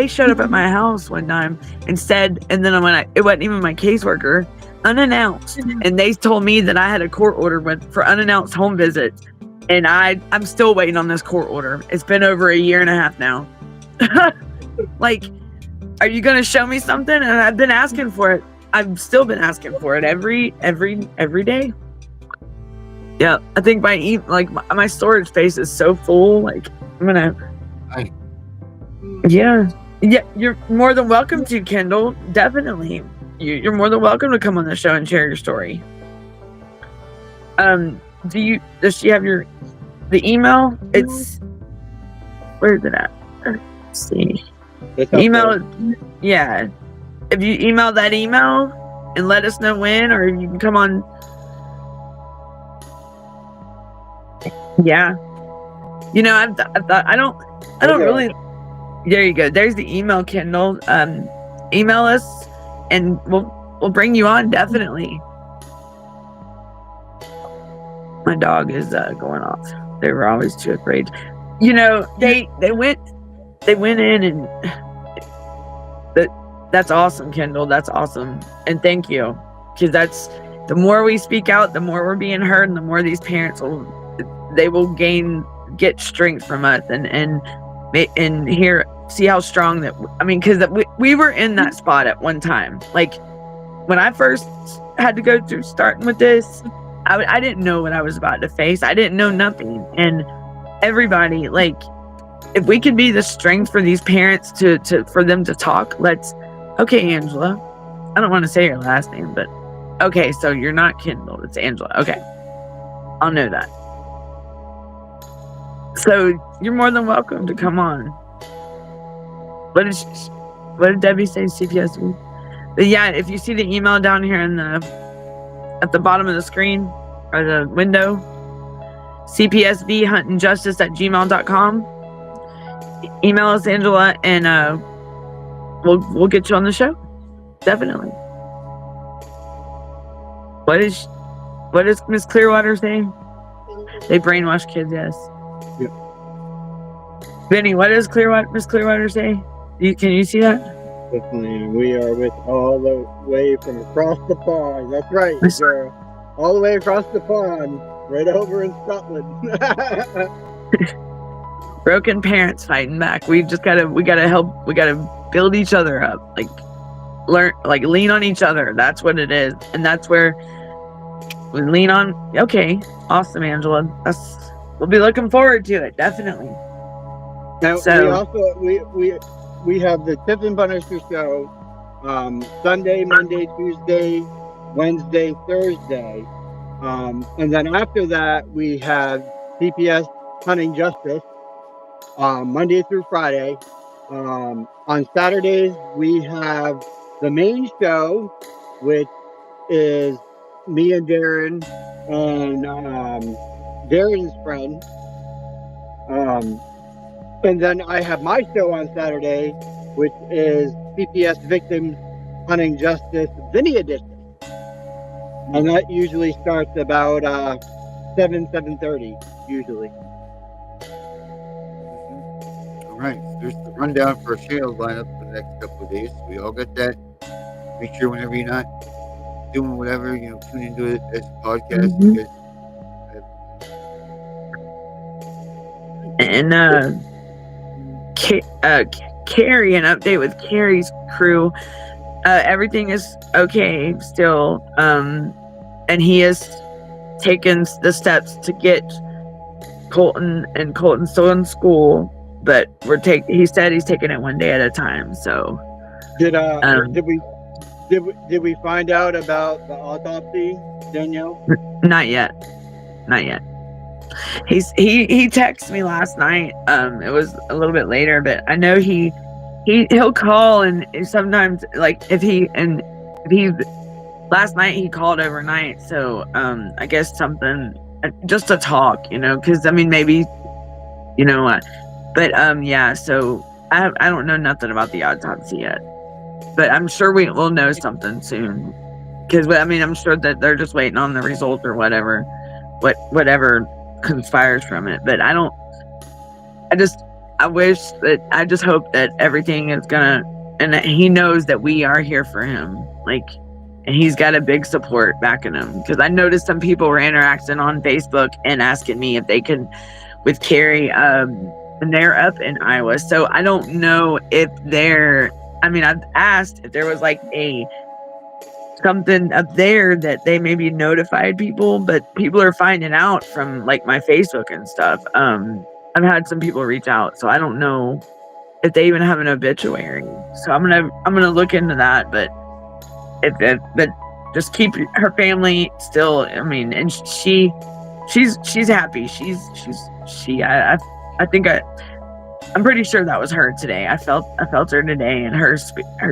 showed up at my house one time and said, and then it wasn't even my caseworker, unannounced, and they told me that I had a court order for unannounced home visits, and I'm still waiting on this court order. It's been over a year and a half now. Like, are you going to show me something? And I've been asking for it. I've still been asking for it every day. Yeah, I think my storage space is so full. Like, I'm gonna. Yeah. You're more than welcome to, Kendall. Definitely, you're more than welcome to come on the show and share your story. Does she have the email? It's, where is it at? Let's see. Email, yeah. If you email that email and let us know when, or you can come on. Yeah. You know, I've thought I don't Okay. really. There you go. There's the email, Kendall. Email us, and we'll bring you on definitely. My dog is going off. They were always too afraid. You know, they went in, and that's awesome, Kendall. That's awesome, and thank you, because that's the more we speak out, the more we're being heard, and the more these parents will get strength from us, and hear, see how strong that. I mean, because we were in that spot at one time. Like when I first had to go through starting with this, I didn't know what I was about to face. I didn't know nothing, and everybody, like, if we could be the strength for these parents for them to talk, let's. Okay, Angela. I don't want to say your last name, but okay, so you're not Kendall, it's Angela. Okay. I'll know that. So you're more than welcome to come on. What did Debbie say? CPS? But yeah, if you see the email down here at the bottom of the screen or the window, cpsvhuntingjustice@gmail.com. Email us, Angela, and we'll get you on the show. Definitely. What is Miss Clearwater saying? They brainwash kids, yes. Yeah. Benny, what does Miss Clearwater say? Can you see that? Definitely. We are with all the way from across the pond. That's right, girl. All the way across the pond, right over in Scotland. Broken parents fighting back. We gotta build each other up. Lean on each other. That's what it is. And that's where we lean on. Okay. Awesome, Angela. We'll be looking forward to it. Definitely. Now, So, we have the Tip and Punisher show Sunday, Monday, Tuesday, Wednesday, Thursday. And then after that, we have CPS Hunting Justice Monday through Friday. On Saturdays, we have the main show, which is me and Darren and Darren's friend. And then I have my show on Saturday, which is CPS Victims Hunting Justice Vinny Edition. And that usually starts about 7:30 usually. All right, so there's the rundown for our channel lineup for the next couple of days. We all got that. Make sure whenever you're not doing whatever, tune into it as a podcast. Because and Carrie, an update with Carrie's crew. Everything is okay still. And he has taken the steps to get Colton still in school, but he said he's taking it one day at a time. So did we find out about the autopsy, Danielle? Not yet. He texted me last night. It was a little bit later, but I know he'll call, and sometimes, like, last night he called overnight, so I guess something just to talk, because I mean, maybe, but yeah, so I don't know nothing about the autopsy yet, but I'm sure we'll know something soon, because I mean, I'm sure that they're just waiting on the result or whatever conspires from it. But I just hope that everything is gonna, and that he knows that we are here for him, like, and he's got a big support backing him, because I noticed some people were interacting on Facebook and asking me if they can with Carrie, and they're up in Iowa, so I don't know if I've asked if there was like something up there that they maybe notified people, but people are finding out from like my Facebook and stuff. I've had some people reach out, so I don't know if they even have an obituary. So I'm gonna look into that, but but just keep her family still. I mean, and she's happy. I'm pretty sure that was her today. I felt her today, and her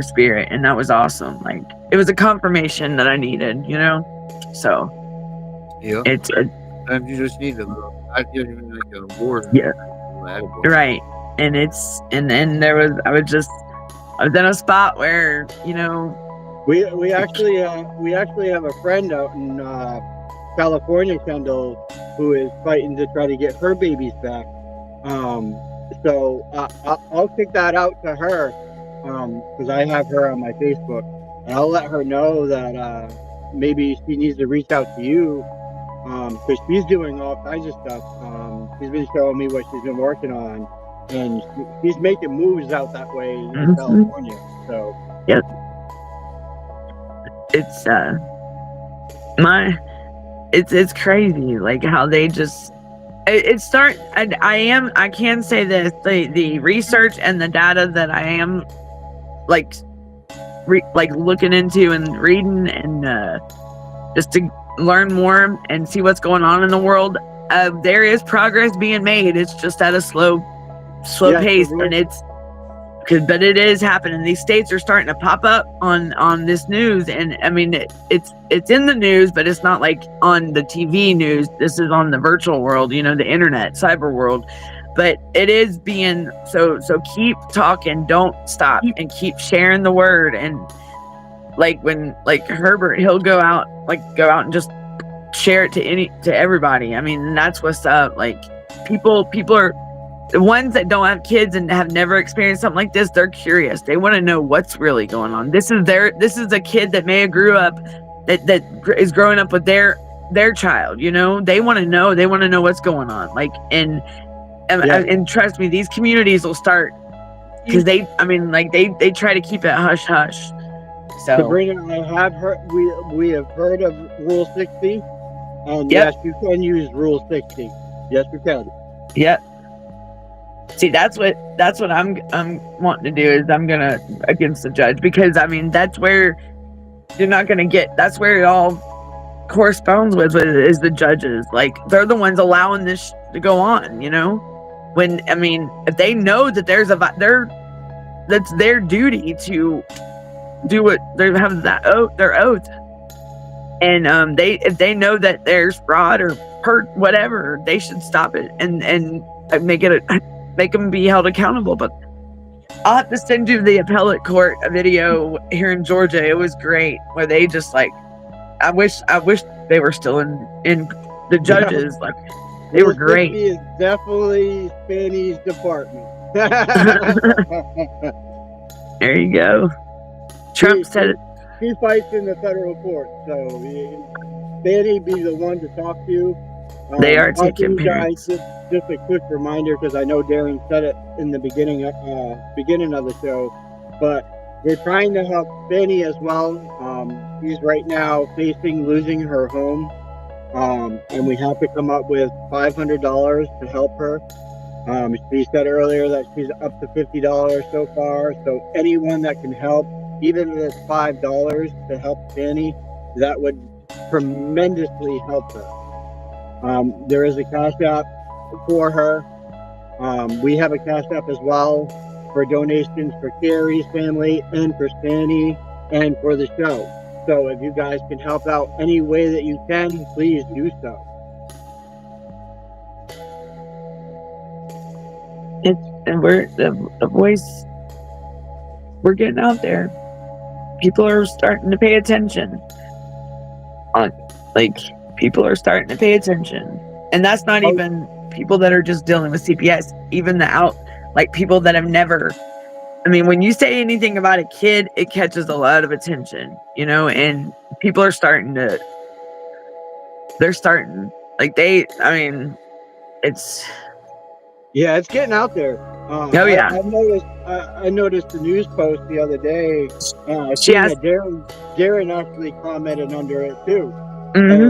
spirit, and that was awesome. Like, it was a confirmation that I needed, So yeah, it's sometimes you just need a I didn't even like an award. Yeah. Attaboy. Right. And then I was in a spot where, you know, We actually have a friend out in California, Kendall, who is fighting to try to get her babies back. So I'll kick that out to her because I have her on my Facebook, and I'll let her know that maybe she needs to reach out to you because she's doing all kinds of stuff. She's been showing me what she's been working on, and she's making moves out that way in California. So yep. It's it's crazy like how they just I can say this, the research and the data that I am like looking into and reading and just to learn more and see what's going on in the world, there is progress being made. It's just at a slow pace, and but it is happening. These states are starting to pop up on this news, and I mean it's in the news, but it's not like on the TV news. This is on the virtual world, you know, the internet, cyber world. But it is being so keep talking, don't stop, and keep sharing the word. And like when Herbert, he'll go out and just share it to everybody. I mean, that's what's up. Like people are the ones that don't have kids and have never experienced something like this. They're curious. They want to know what's really going on. This is a kid that may have grew up that is growing up with their child, you know. They want to know what's going on. Like and trust me, these communities will start because they try to keep it hush hush. So Sabrina, I have heard we have heard of Rule 60, and yes, you can use Rule 60. Yes, you can. Yep. See, that's what I'm wanting to do is I'm gonna against the judge, because I mean that's where you're not gonna get. That's where it all corresponds with is the judges. Like they're the ones allowing this to go on. You know, when I mean if they know that that's their duty to do what they have their oath, and if they know that there's fraud or hurt whatever, they should stop it and make them be held accountable. But I'll have to send you the appellate court video here in Georgia. It was great where they just like I wish they were still in the judges. Like they were great. Is definitely Spanny's department. There you go. Trump said it. He fights in the federal court, so Spanny be the one to talk to. They are taking parents. Just a quick reminder, because I know Darren said it in the beginning of the show, but we're trying to help Fanny as well. She's right now facing losing her home, and we have to come up with $500 to help her. She said earlier that she's up to $50 so far, so anyone that can help, even if it's $5 to help Fanny, that would tremendously help her. There is a Cash App for her. We have a Cash App as well for donations for Carrie's family and for Spanny and for the show. So if you guys can help out any way that you can, please do so. And we're the voice. We're getting out there. People are starting to pay attention. People are starting to pay attention, and that's not even people that are just dealing with CPS. Even people that have never. I mean, when you say anything about a kid, it catches a lot of attention, you know, and people are starting to. They're starting it's. Yeah, it's getting out there. I noticed the news post the other day. Darren actually commented under it too. Mm-hmm.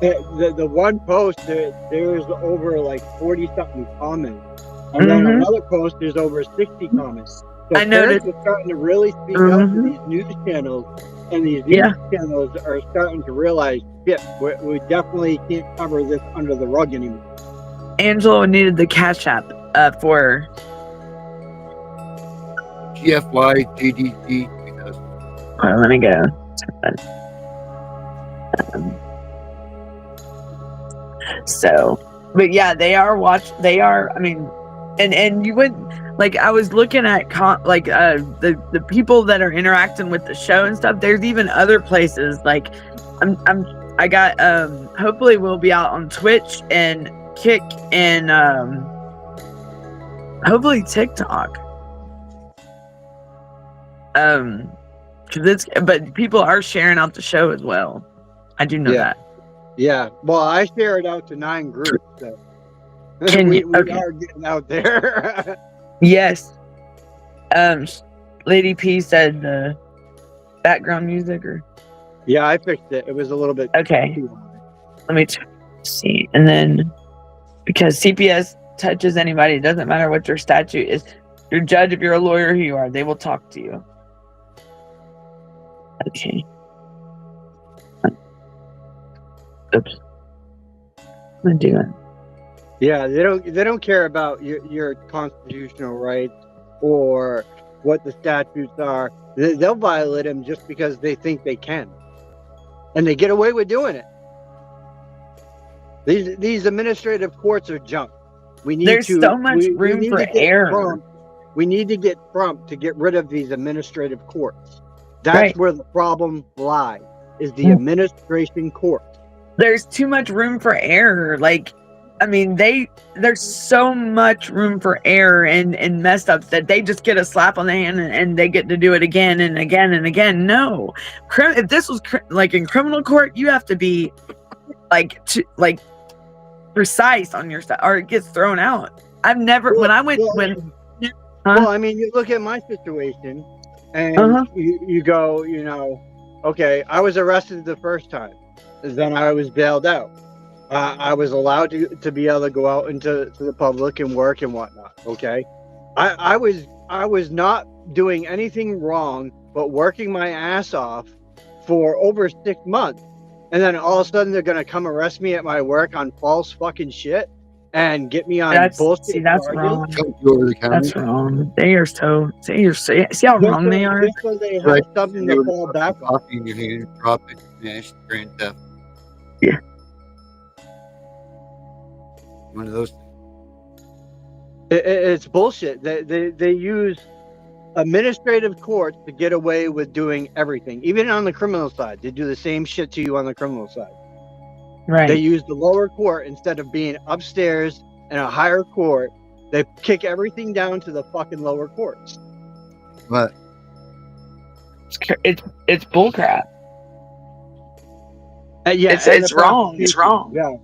And, the one post there's over like 40 something comments, and then another post there's over 60 comments. So I noticed are starting to really speak up to these news channels, and these news channels are starting to realize, we definitely can't cover this under the rug anymore. Angela needed the Cash App for GFY GDG. Let me go. So, but yeah, they are they are, I mean, and you wouldn't, like, I was looking at the people that are interacting with the show and stuff. There's even other places, like I got hopefully we'll be out on Twitch and Kick and hopefully TikTok. But people are sharing out the show as well. I do know that. Yeah. Well, I share it out to 9 groups. So. We are getting out there. Yes. Lady P said the background music, or yeah, I fixed it. It was a little bit okay. Let me see. And then because CPS touches anybody, it doesn't matter what your statute is. Your judge, if you're a lawyer, who you are, they will talk to you. Okay. Oops. I'm doing. Yeah, they don't care about your constitutional rights or what the statutes are. They'll violate them just because they think they can, and they get away with doing it. These administrative courts are junk. There's so much room for error. We need to get Trump to get rid of these administrative courts. That's where the problem lies, is the administration court. There's too much room for error. Like, I mean, there's so much room for error and messed up that they just get a slap on the hand and they get to do it again and again and again. No, if this was like in criminal court, you have to be like precise on your stuff, or it gets thrown out. I've never Well, I mean, you look at my situation, and you go, okay, I was arrested the first time, then I was bailed out. I was allowed to be able to go out into the public and work and whatnot. Okay, I was not doing anything wrong, but working my ass off for over 6 months, and then all of a sudden they're gonna come arrest me at my work on false fucking shit and get me on bullshit. See, that's wrong. That's wrong. They are so. See how wrong they are. Just so they have something to fall back on. In your hand, drop it, smash, grand theft. Yeah. One of those things. It's bullshit. They use administrative courts to get away with doing everything. Even on the criminal side, they do the same shit to you on the criminal side. Right. They use the lower court instead of being upstairs in a higher court. They kick everything down to the fucking lower courts. What? It's bullcrap. Yeah, it's wrong. It's wrong. Yeah.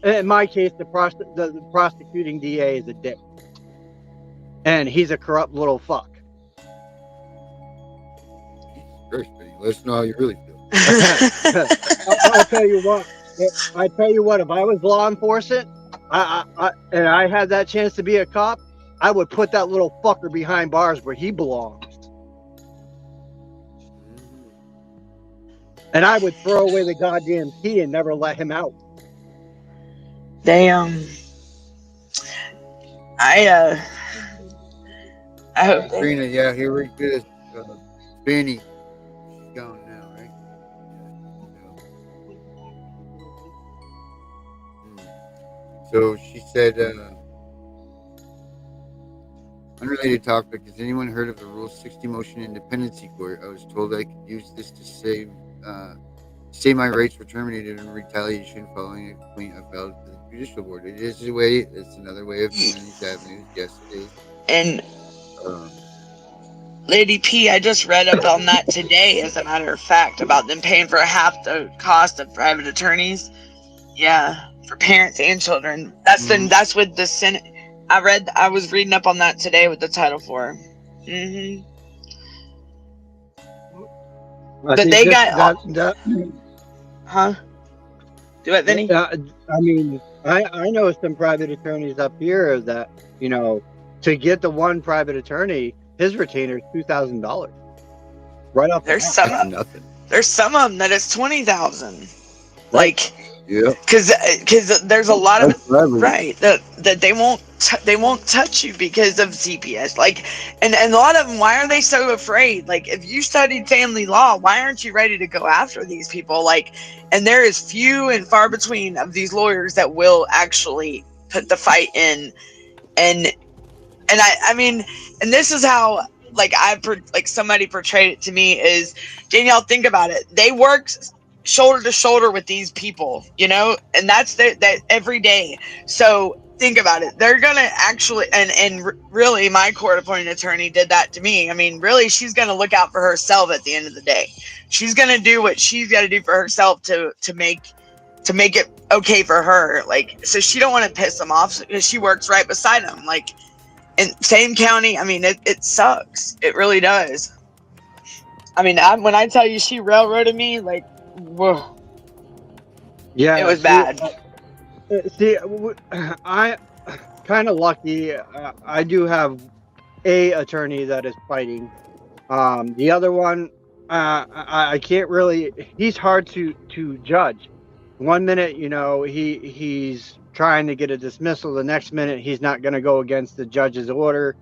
In my case, the prosecuting DA is a dick, and he's a corrupt little fuck. First, let us know how you really feel. I'll tell you what. If I was law enforcement, and I had that chance to be a cop, I would put that little fucker behind bars where he belongs. And I would throw away the goddamn key and never let him out. They I hope Karina, yeah, here we go. Benny, she's gone now, right? So she said, unrelated topic, has anyone heard of the Rule 60 motion in dependency court? I was told I could use this to say my rights were terminated in retaliation following a complaint I filed to the judicial board. It is a way, it's another way of doing these avenues. Yes, it is. And Lady P, I just read up on that today, as a matter of fact, about them paying for half the cost of private attorneys. Yeah, for parents and children. That's with the Senate. I was reading up on that today with the Title IV. But they got huh? Do it, Vinny? I mean, I know some private attorneys up here that, to get the one private attorney, his retainer is $2,000. Right off. There's some of them that is $20,000. Like, Yeah, because there's a lot that's of forever. right that they won't touch you because of CPS. Like, and a lot of them, why are they so afraid? Like, if you studied family law, why aren't you ready to go after these people? Like, and there is few and far between of these lawyers that will actually put the fight in. And I mean, and this is how, like, like somebody portrayed it to me is, Danielle, think about it. They work shoulder to shoulder with these people, and that's that every day. So think about it. They're gonna actually, and really, my court appointed attorney did that to me. I mean, really, she's gonna look out for herself at the end of the day. She's gonna do what she's got to do for herself to make it okay for her. Like, so she don't want to piss them off because she works right beside them. Like, in same county. I mean, it sucks. It really does. I mean, when I tell you she railroaded me, like, whoa, it Yeah, was see, bad. I kind of lucky. I do have a attorney that is fighting. The other one, I can't really. He's hard to judge. One minute, he's trying to get a dismissal. The next minute, he's not going to go against the judge's order.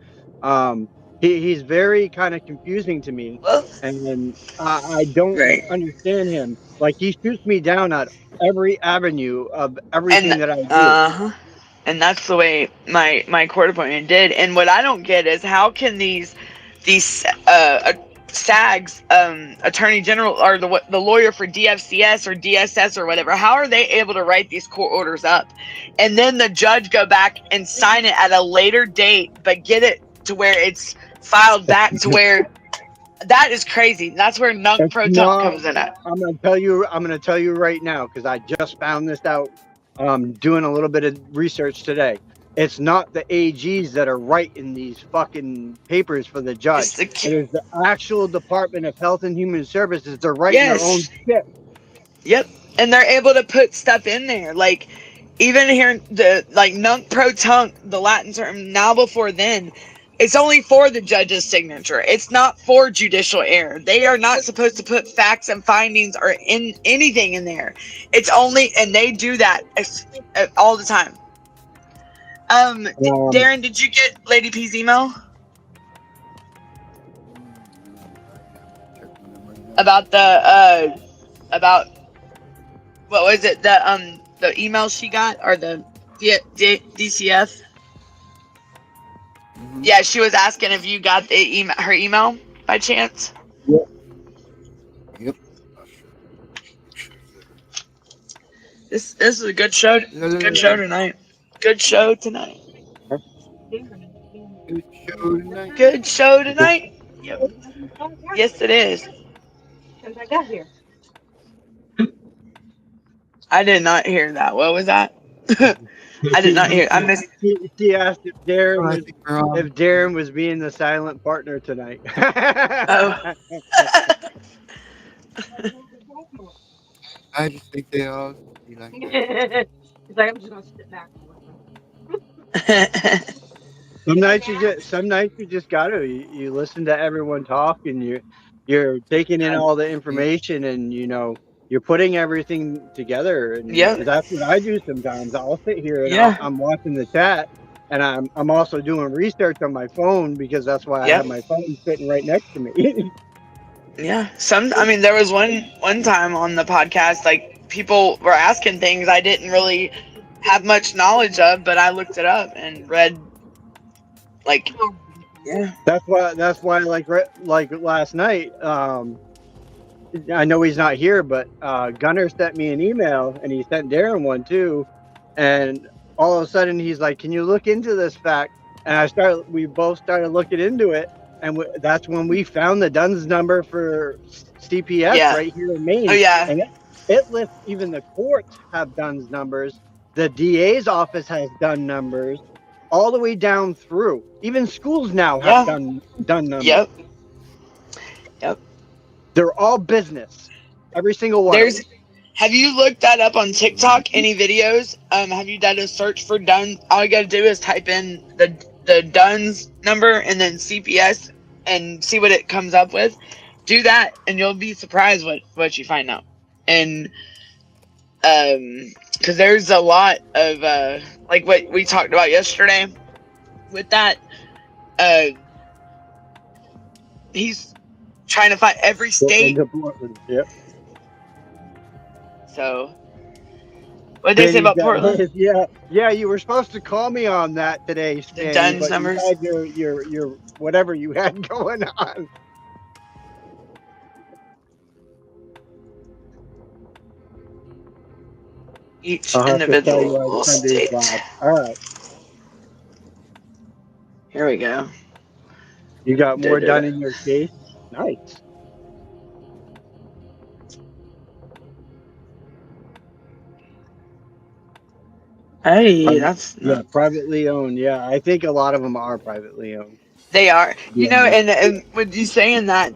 He's very kind of confusing to me, Well, and I don't right. understand him. Like he shoots me down at every avenue of And everything that I do. and that's the way my court appointment did. And what I don't get is, how can these SAGs, attorney general, or the lawyer for DFCS or DSS or whatever, how are they able to write these court orders up, and then the judge go back and sign it at a later date, but get it to where it's filed back to where, that is crazy. That's where nunc It's pro tunc not. comes in at. I'm gonna tell you. I'm gonna tell you right now because I just found this out. Doing a little bit of research today. It's not the AGs that are writing these fucking papers for the It's judge. the It is the actual Department of Health and Human Services. They're writing their own yes. shit. Yep. And they're able to put stuff in there. Like, even here, the like nunc pro tunc, the Latin term, now before then, it's only for the judge's signature. It's not for judicial error. They are not supposed to put facts and findings or in anything in there. It's only, and they do that all the time. Um, Darren, did you get Lady P's email Checking them right now. about about what was it, the email she got, or the DCF? Mm-hmm. Yeah, she was asking if you got the her email by chance. Yep. This is a good show. Good show tonight. Good show tonight. Good show tonight. Good show tonight. Yep. Yes, it is. Since I got here. I did not hear that. What was that? I did not hear. I missed. She asked if Darren Oh, I was think we're on. if Darren was being the silent partner tonight. Oh. I just think they all be like that. He's like, I'm just gonna sit back and listen. Some nights you just gotta you listen to everyone talk and you're taking in all the information and you're putting everything together, and Yep. that's what I do sometimes. I'll sit here and Yeah. I'm watching the chat, and I'm also doing research on my phone because that's why I Yep. have my phone sitting right next to me. Yeah. I mean, there was one time on the podcast, like, people were asking things I didn't really have much knowledge of, but I looked it up and read. Like, yeah. That's why like last night, I know he's not here, but Gunner sent me an email and he sent Darren one too, and all of a sudden he's like, "Can you look into this fact?" And we both started looking into it, and that's when we found the DUNS number for CPS right here in Maine. Oh yeah. And it lists even the courts have DUNS numbers, the DA's office has DUN numbers, all the way down through. Even schools now have DUN numbers. Yep. They're all business. Every single one. Have you looked that up on TikTok? Any videos? Have you done a search for DUN? All you gotta do is type in the DUNS number and then CPS and see what it comes up with. Do that and you'll be surprised what you find out. And because there's a lot of like what we talked about yesterday with that. Uh, he's trying to find every state. Yep. So what they Then say he's about got Portland? his, yeah. You were supposed to call me on that today, The Spanny, DUNS but you numbers. had your whatever you had going on. Each I'll have to tell you on individual Sunday's state. live. All right. Here we go. You got more Da-da-da. done in your case? Nice. Hey, that's Yeah, not. privately owned. Yeah, I think a lot of them are privately owned. They are, To be honest. and with you saying that,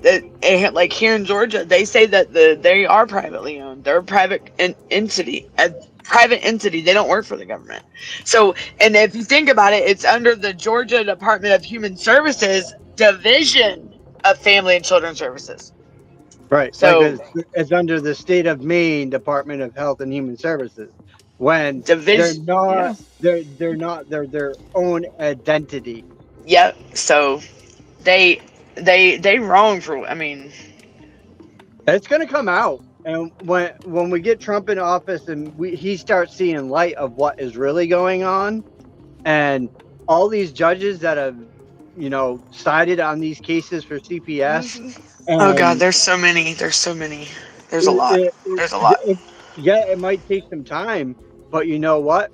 like here in Georgia, they say that they are privately owned. They're a private entity. They don't work for the government. So, and if you think about it, it's under the Georgia Department of Human Services Division of Family and Children Services. Right. Like So, it's under the state of Maine Department of Health and Human Services. When they're division, not yeah, they're not they're their own identity. yep. So they wrong for. I mean, It's gonna come out. And when we get Trump in office and he starts seeing light of what is really going on, and all these judges that have, sided on these cases for CPS, oh God, and there's so many. There's so many. There's a it, lot. it, it, There's a lot. yeah, it might take some time, but you know what?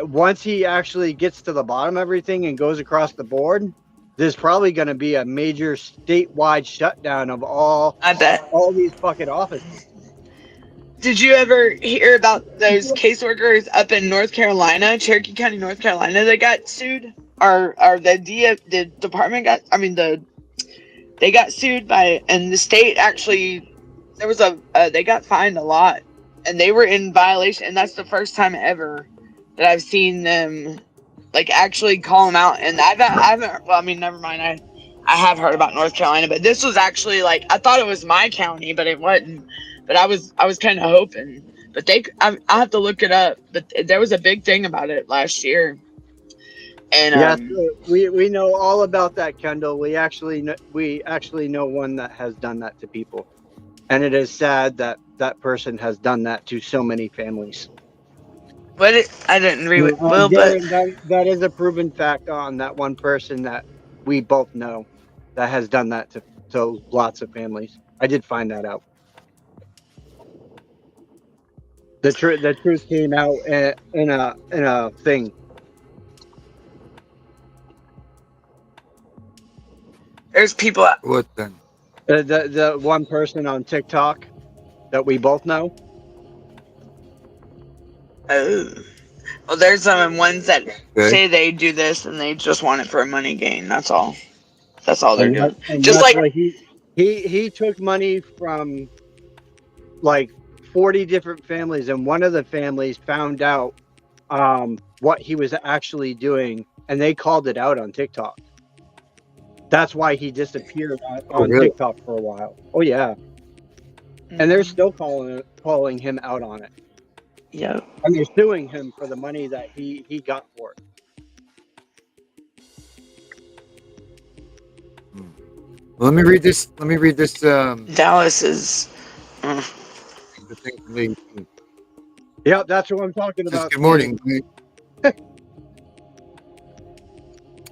Once he actually gets to the bottom of everything and goes across the board, there's probably going to be a major statewide shutdown of I bet. all these fucking offices. Did you ever hear about those caseworkers up in North Carolina, Cherokee County, North Carolina, that got sued? Or the department got? I mean, they got sued by, and the state actually, there was they got fined a lot, and they were in violation. And that's the first time ever that I've seen them like actually call them out. And I haven't. Well, I mean, never mind. I have heard about North Carolina, but this was actually like I thought it was my county, but it wasn't. But I was kind of hoping. But I have to look it up. But there was a big thing about it last year. And Yes, we know all about that, Kendall. We actually know one that has done that to people, and it is sad that that person has done that to so many families. I didn't read it. Well, but That is a proven fact on that one person that we both know that has done that to lots of families. I did find that out. The truth came out in a thing. there's people. What then? The one person on TikTok that we both know. Oh. Well, there's some ones that Okay. say they do this and they just want it for a money gain. That's all. That's all they're doing. And Just that's like why he took money from like 40 different families, and one of the families found out what he was actually doing, and they called it out on TikTok. That's why he disappeared on really? TikTok for a while. Oh yeah, and they're still calling him out on it. yeah. And they're suing him for the money that he got for it. Well, let me read this. Dallas is. The thing from the 18th. Yep, that's what I'm talking It says, about. good morning.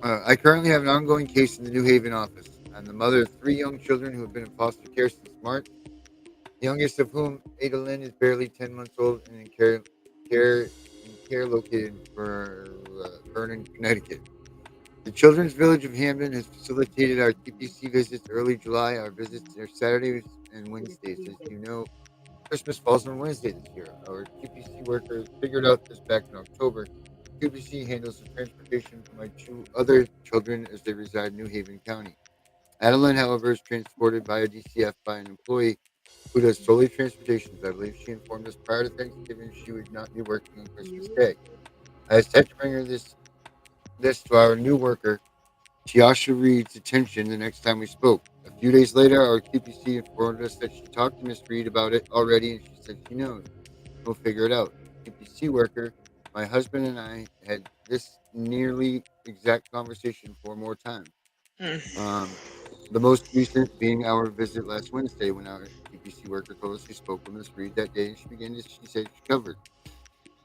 I currently have an ongoing case in the New Haven office. I'm the mother of 3 young children who have been in foster care since March. The youngest of whom, Ada Lynn, is barely 10 months old and in care located in Vernon, Connecticut. The Children's Village of Hamden has facilitated our TPC visits early July. Our visits are Saturdays and Wednesdays. As you know, Christmas falls on Wednesday this year. Our TPC workers figured out this back in October. TPC handles the transportation for my 2 other children as they reside in New Haven County. Adeline, however, is transported by a DCF by an employee who does solely transportations. I believe she informed us prior to Thanksgiving she would not be working on Christmas Day. I had to bring her this to our new worker, Tiasha Reed's attention the next time we spoke. A few days later, our QPC informed us that she talked to Miss Reed about it already, and she said she knows. We'll figure it out. CPC worker, my husband and I had this nearly exact conversation 4 more times. The most recent being our visit last Wednesday when our CPC worker told us she spoke with Miss Reed that day and she said she covered.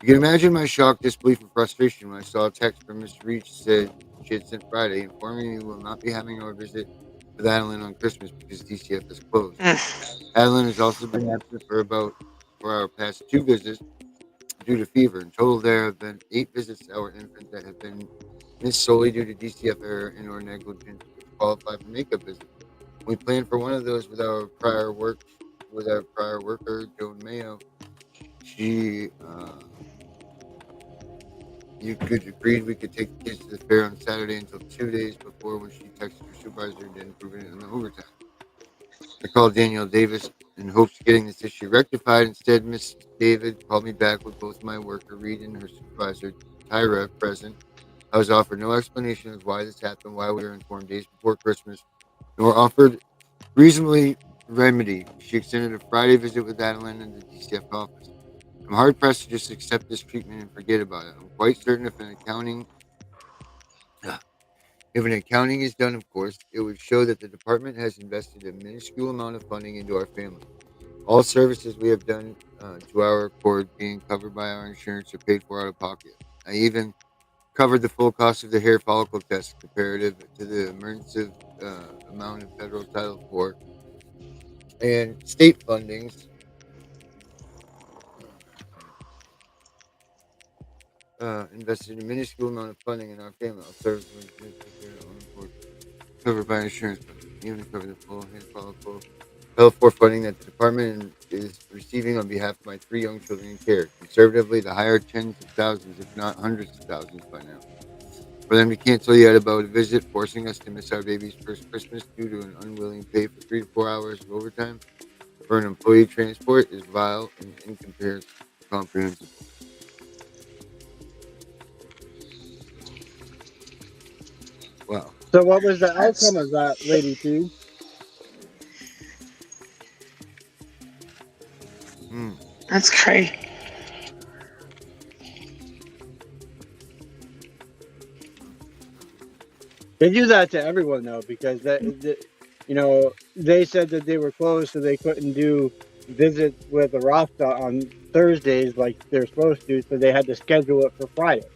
You can imagine my shock, disbelief, and frustration when I saw a text from Miss Reed she had sent Friday informing me we will not be having our visit with Adeline on Christmas because DCF is closed. Adeline has also been absent for our past 2 visits due to fever. In total, there have been 8 visits to our infant that have been missed solely due to DCF error and or negligence, which qualify for makeup visits. We planned for one of those with our prior worker, Joan Mayo. She you could agreed we could take the kids to the fair on Saturday until 2 days before when she texted her supervisor and didn't prove it in the overtime. I called Danielle Davis in hopes of getting this issue rectified. Instead, Miss David called me back with both my worker, Reed, and her supervisor, Tyra, present. I was offered no explanation of why this happened, why we were informed days before Christmas, nor offered reasonably remedy. She extended a Friday visit with Adeline in the DCF office. I'm hard pressed to just accept this treatment and forget about it. I'm quite certain if an accounting is done, of course, it would show that the department has invested a minuscule amount of funding into our family. All services we have done to our accord being covered by our insurance are paid for out of pocket. I even covered the full cost of the hair follicle test comparative to the emergency amount of federal Title IV and state fundings. Invested a minuscule amount of funding in our family. All services covered by insurance, even cover the full hair follicle Title IV funding that the department is receiving on behalf of my 3 young children in care. Conservatively, the higher tens of thousands, if not hundreds of thousands by now. For them to cancel yet about a visit, forcing us to miss our baby's first Christmas due to an unwilling pay for 3 to 4 hours of overtime for an employee transport is vile and incomprehensible. Wow. So what was the outcome of that, Lady P? That's crazy. They do that to everyone though, because they said that they were closed, so they couldn't do visits with the Rasta on Thursdays like they're supposed to, so they had to schedule it for Friday.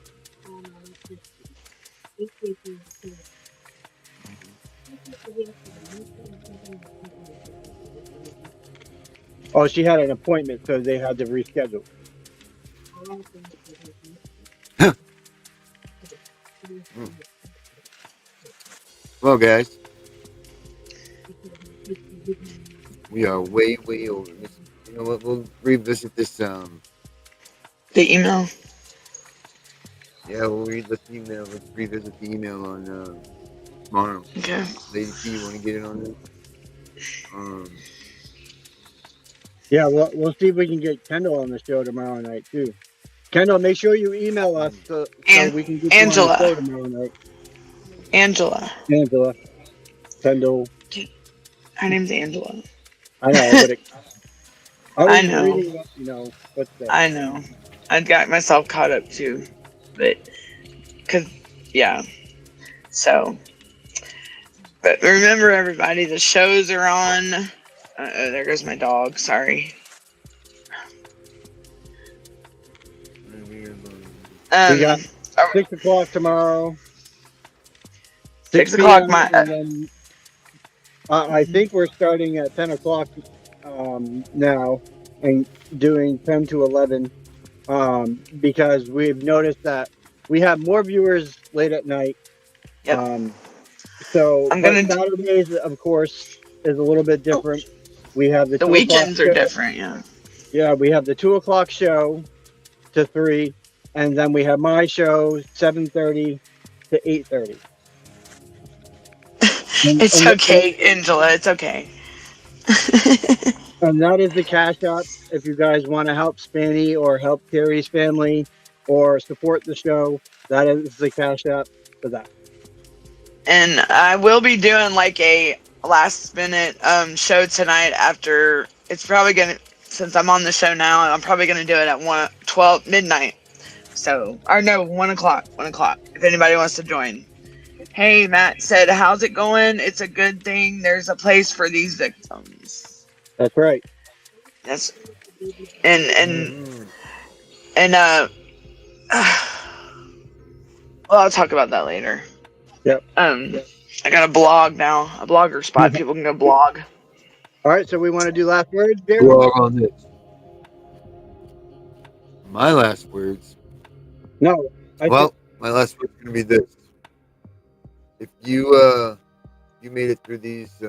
Oh, she had an appointment, so they had to reschedule. Well, guys, we are way over. You know what? We'll revisit this. The email. Yeah, we'll read the email. Let's revisit the email on tomorrow. Okay. Lady P, you want to get in on this? Yeah, we'll see if we can get Kendall on the show tomorrow night too. Kendall, make sure you email us so we can get Angela. you on the show tomorrow night. Angela. Kendall. Her name's Angela. I know, but I know. Reading, what's that? I know. I got myself caught up too, but So, but remember, everybody, the shows are on. There goes my dog. Sorry. We got 6 o'clock tomorrow. 6 o'clock. I think we're starting at 10 o'clock now and doing 10 to 11 because we've noticed that we have more viewers late at night. Yep. So Saturdays, of course, is a little bit different. We have the weekends are different. Yeah, we have the 2 o'clock show to 3, and then we have my show 7:30 to 8:30. It's okay, Angela. It's okay. And that is the Cash App. If you guys want to help Spanny or help Terry's family or support the show, that is the Cash App for that. And I will be doing like a last minute show tonight after. It's since I'm on the show now, I'm probably gonna do it at 12 midnight. So, or no, 1 o'clock. 1 o'clock. If anybody wants to join. Hey, Matt said, "How's it going? It's a good thing. There's a place for these victims." That's right. Yes. And well, I'll talk about that later. Yep. I got a blog now, a blogger spot. People can go blog. All right, so we want to do last words, Jeremy? Blog on this. My last words. No. My last word's gonna be this. If you made it through these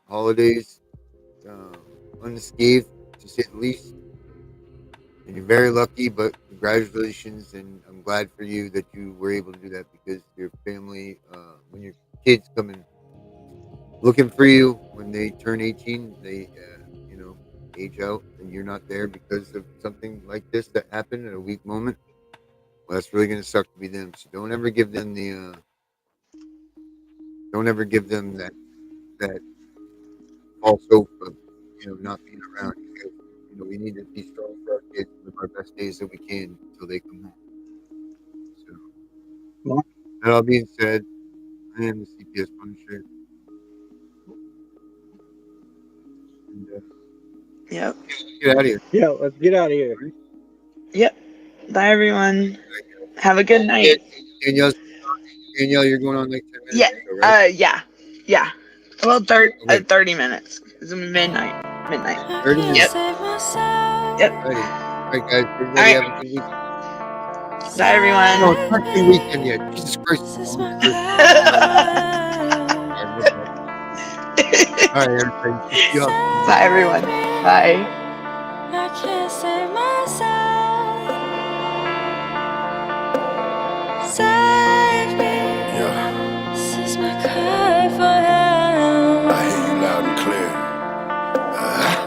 holidays unscathed, to say the least, and you're very lucky, but congratulations, and I'm glad for you that you were able to do that, because your family, when your kids come in looking for you when they turn 18, they age out, and you're not there because of something like this that happened at a weak moment. Well, that's really gonna suck to be them. So don't ever give them that false hope of not being around, because we need to be strong for our kids, live our best days that we can until they come home. So that all being said, I am the CPS Punisher. And, Yep. get out of here. Yeah, let's get out of here. Yep. Bye, everyone. Have a good night. Danielle, you're going on like 10 minutes. Yeah. Or so, right? Yeah. Well, 30 minutes. It's midnight. 30 minutes. Yep. All right, guys. Everybody have a good weekend. Bye, everyone. No, it's not good weekend yet. Jesus Christ. All right, everybody. See you up. Bye, everyone. Bye. I can't save myself. Save me. Yeah, This is my cry for help. I hear you loud and clear.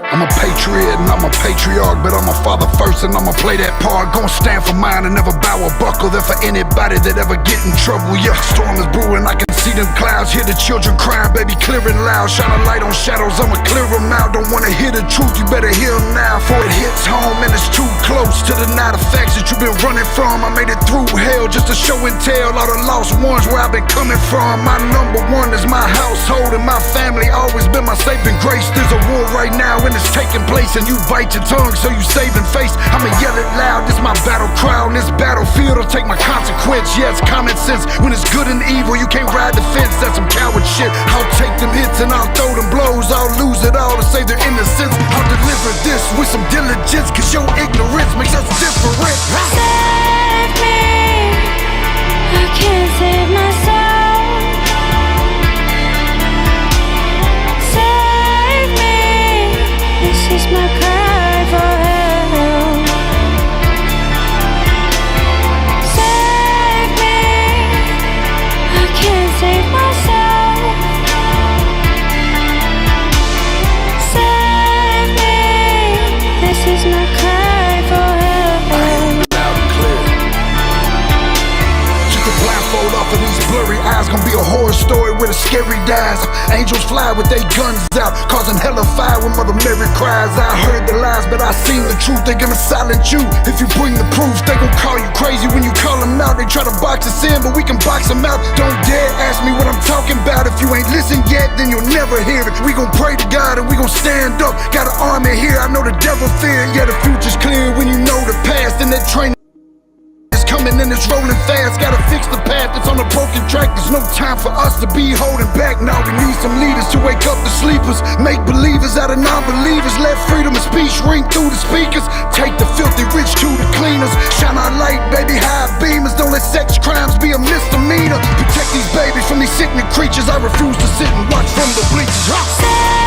I'm a patriot and I'm a patriarch, but I'm a father first and I'ma play that part. Gonna stand for mine and never bow or buckle there for anybody that ever get in trouble. Yeah, storm is brewing, I can see them clouds, hear the children crying, baby clearing loud. Shine a light on shadows, I'ma clear them out. Don't wanna hear the truth, you better hear them now, before it hits home and it's too close to the night of facts that you've been running from. I made it through hell just to show and tell all the lost ones where I've been coming from. My number one is my household and my family, always been my saving grace. There's a war right now and it's taking place, and you bite your tongue so you saving face. I'ma yell it loud, this my battle cry on this battlefield. I'll take my consequence, yeah, it's common sense. When it's good and evil, you can't ride the fence, that's some coward shit. I'll take them hits and I'll throw them blows, I'll lose it all to save their innocence. I'll deliver this with some diligence, cause your ignorance makes us different. Save me. I can't save myself. Save me. This is my cry for help. Save me. I can't save myself. Save me. This is my cry for help. Loud and clear. Took the blindfold off of these blurry eyes, gonna be a horror story with a scary dies. Angels fly with their guns out, causing hell of fire when Mother Mary cries. I heard the lies, but I seen the truth. They gonna silence you if you bring the proof. They gon' call you crazy when you call them out. They try to box us in, but we can box them out. Don't dare ask me what I'm talking about. If you ain't listened yet, then you'll never hear it. We gon' pray to God and we gon' stand up. Got an army here, I know the devil fear. Yeah, the future's clear when you know the past, and that train coming and it's rolling fast. Gotta fix the path that's on a broken track. There's no time for us to be holding back. Now we need some leaders to wake up the sleepers, make believers out of non-believers. Let freedom of speech ring through the speakers. Take the filthy rich to the cleaners. Shine our light, baby, high beamers. Don't let sex crimes be a misdemeanor. Protect these babies from these sickening creatures. I refuse to sit and watch from the bleachers.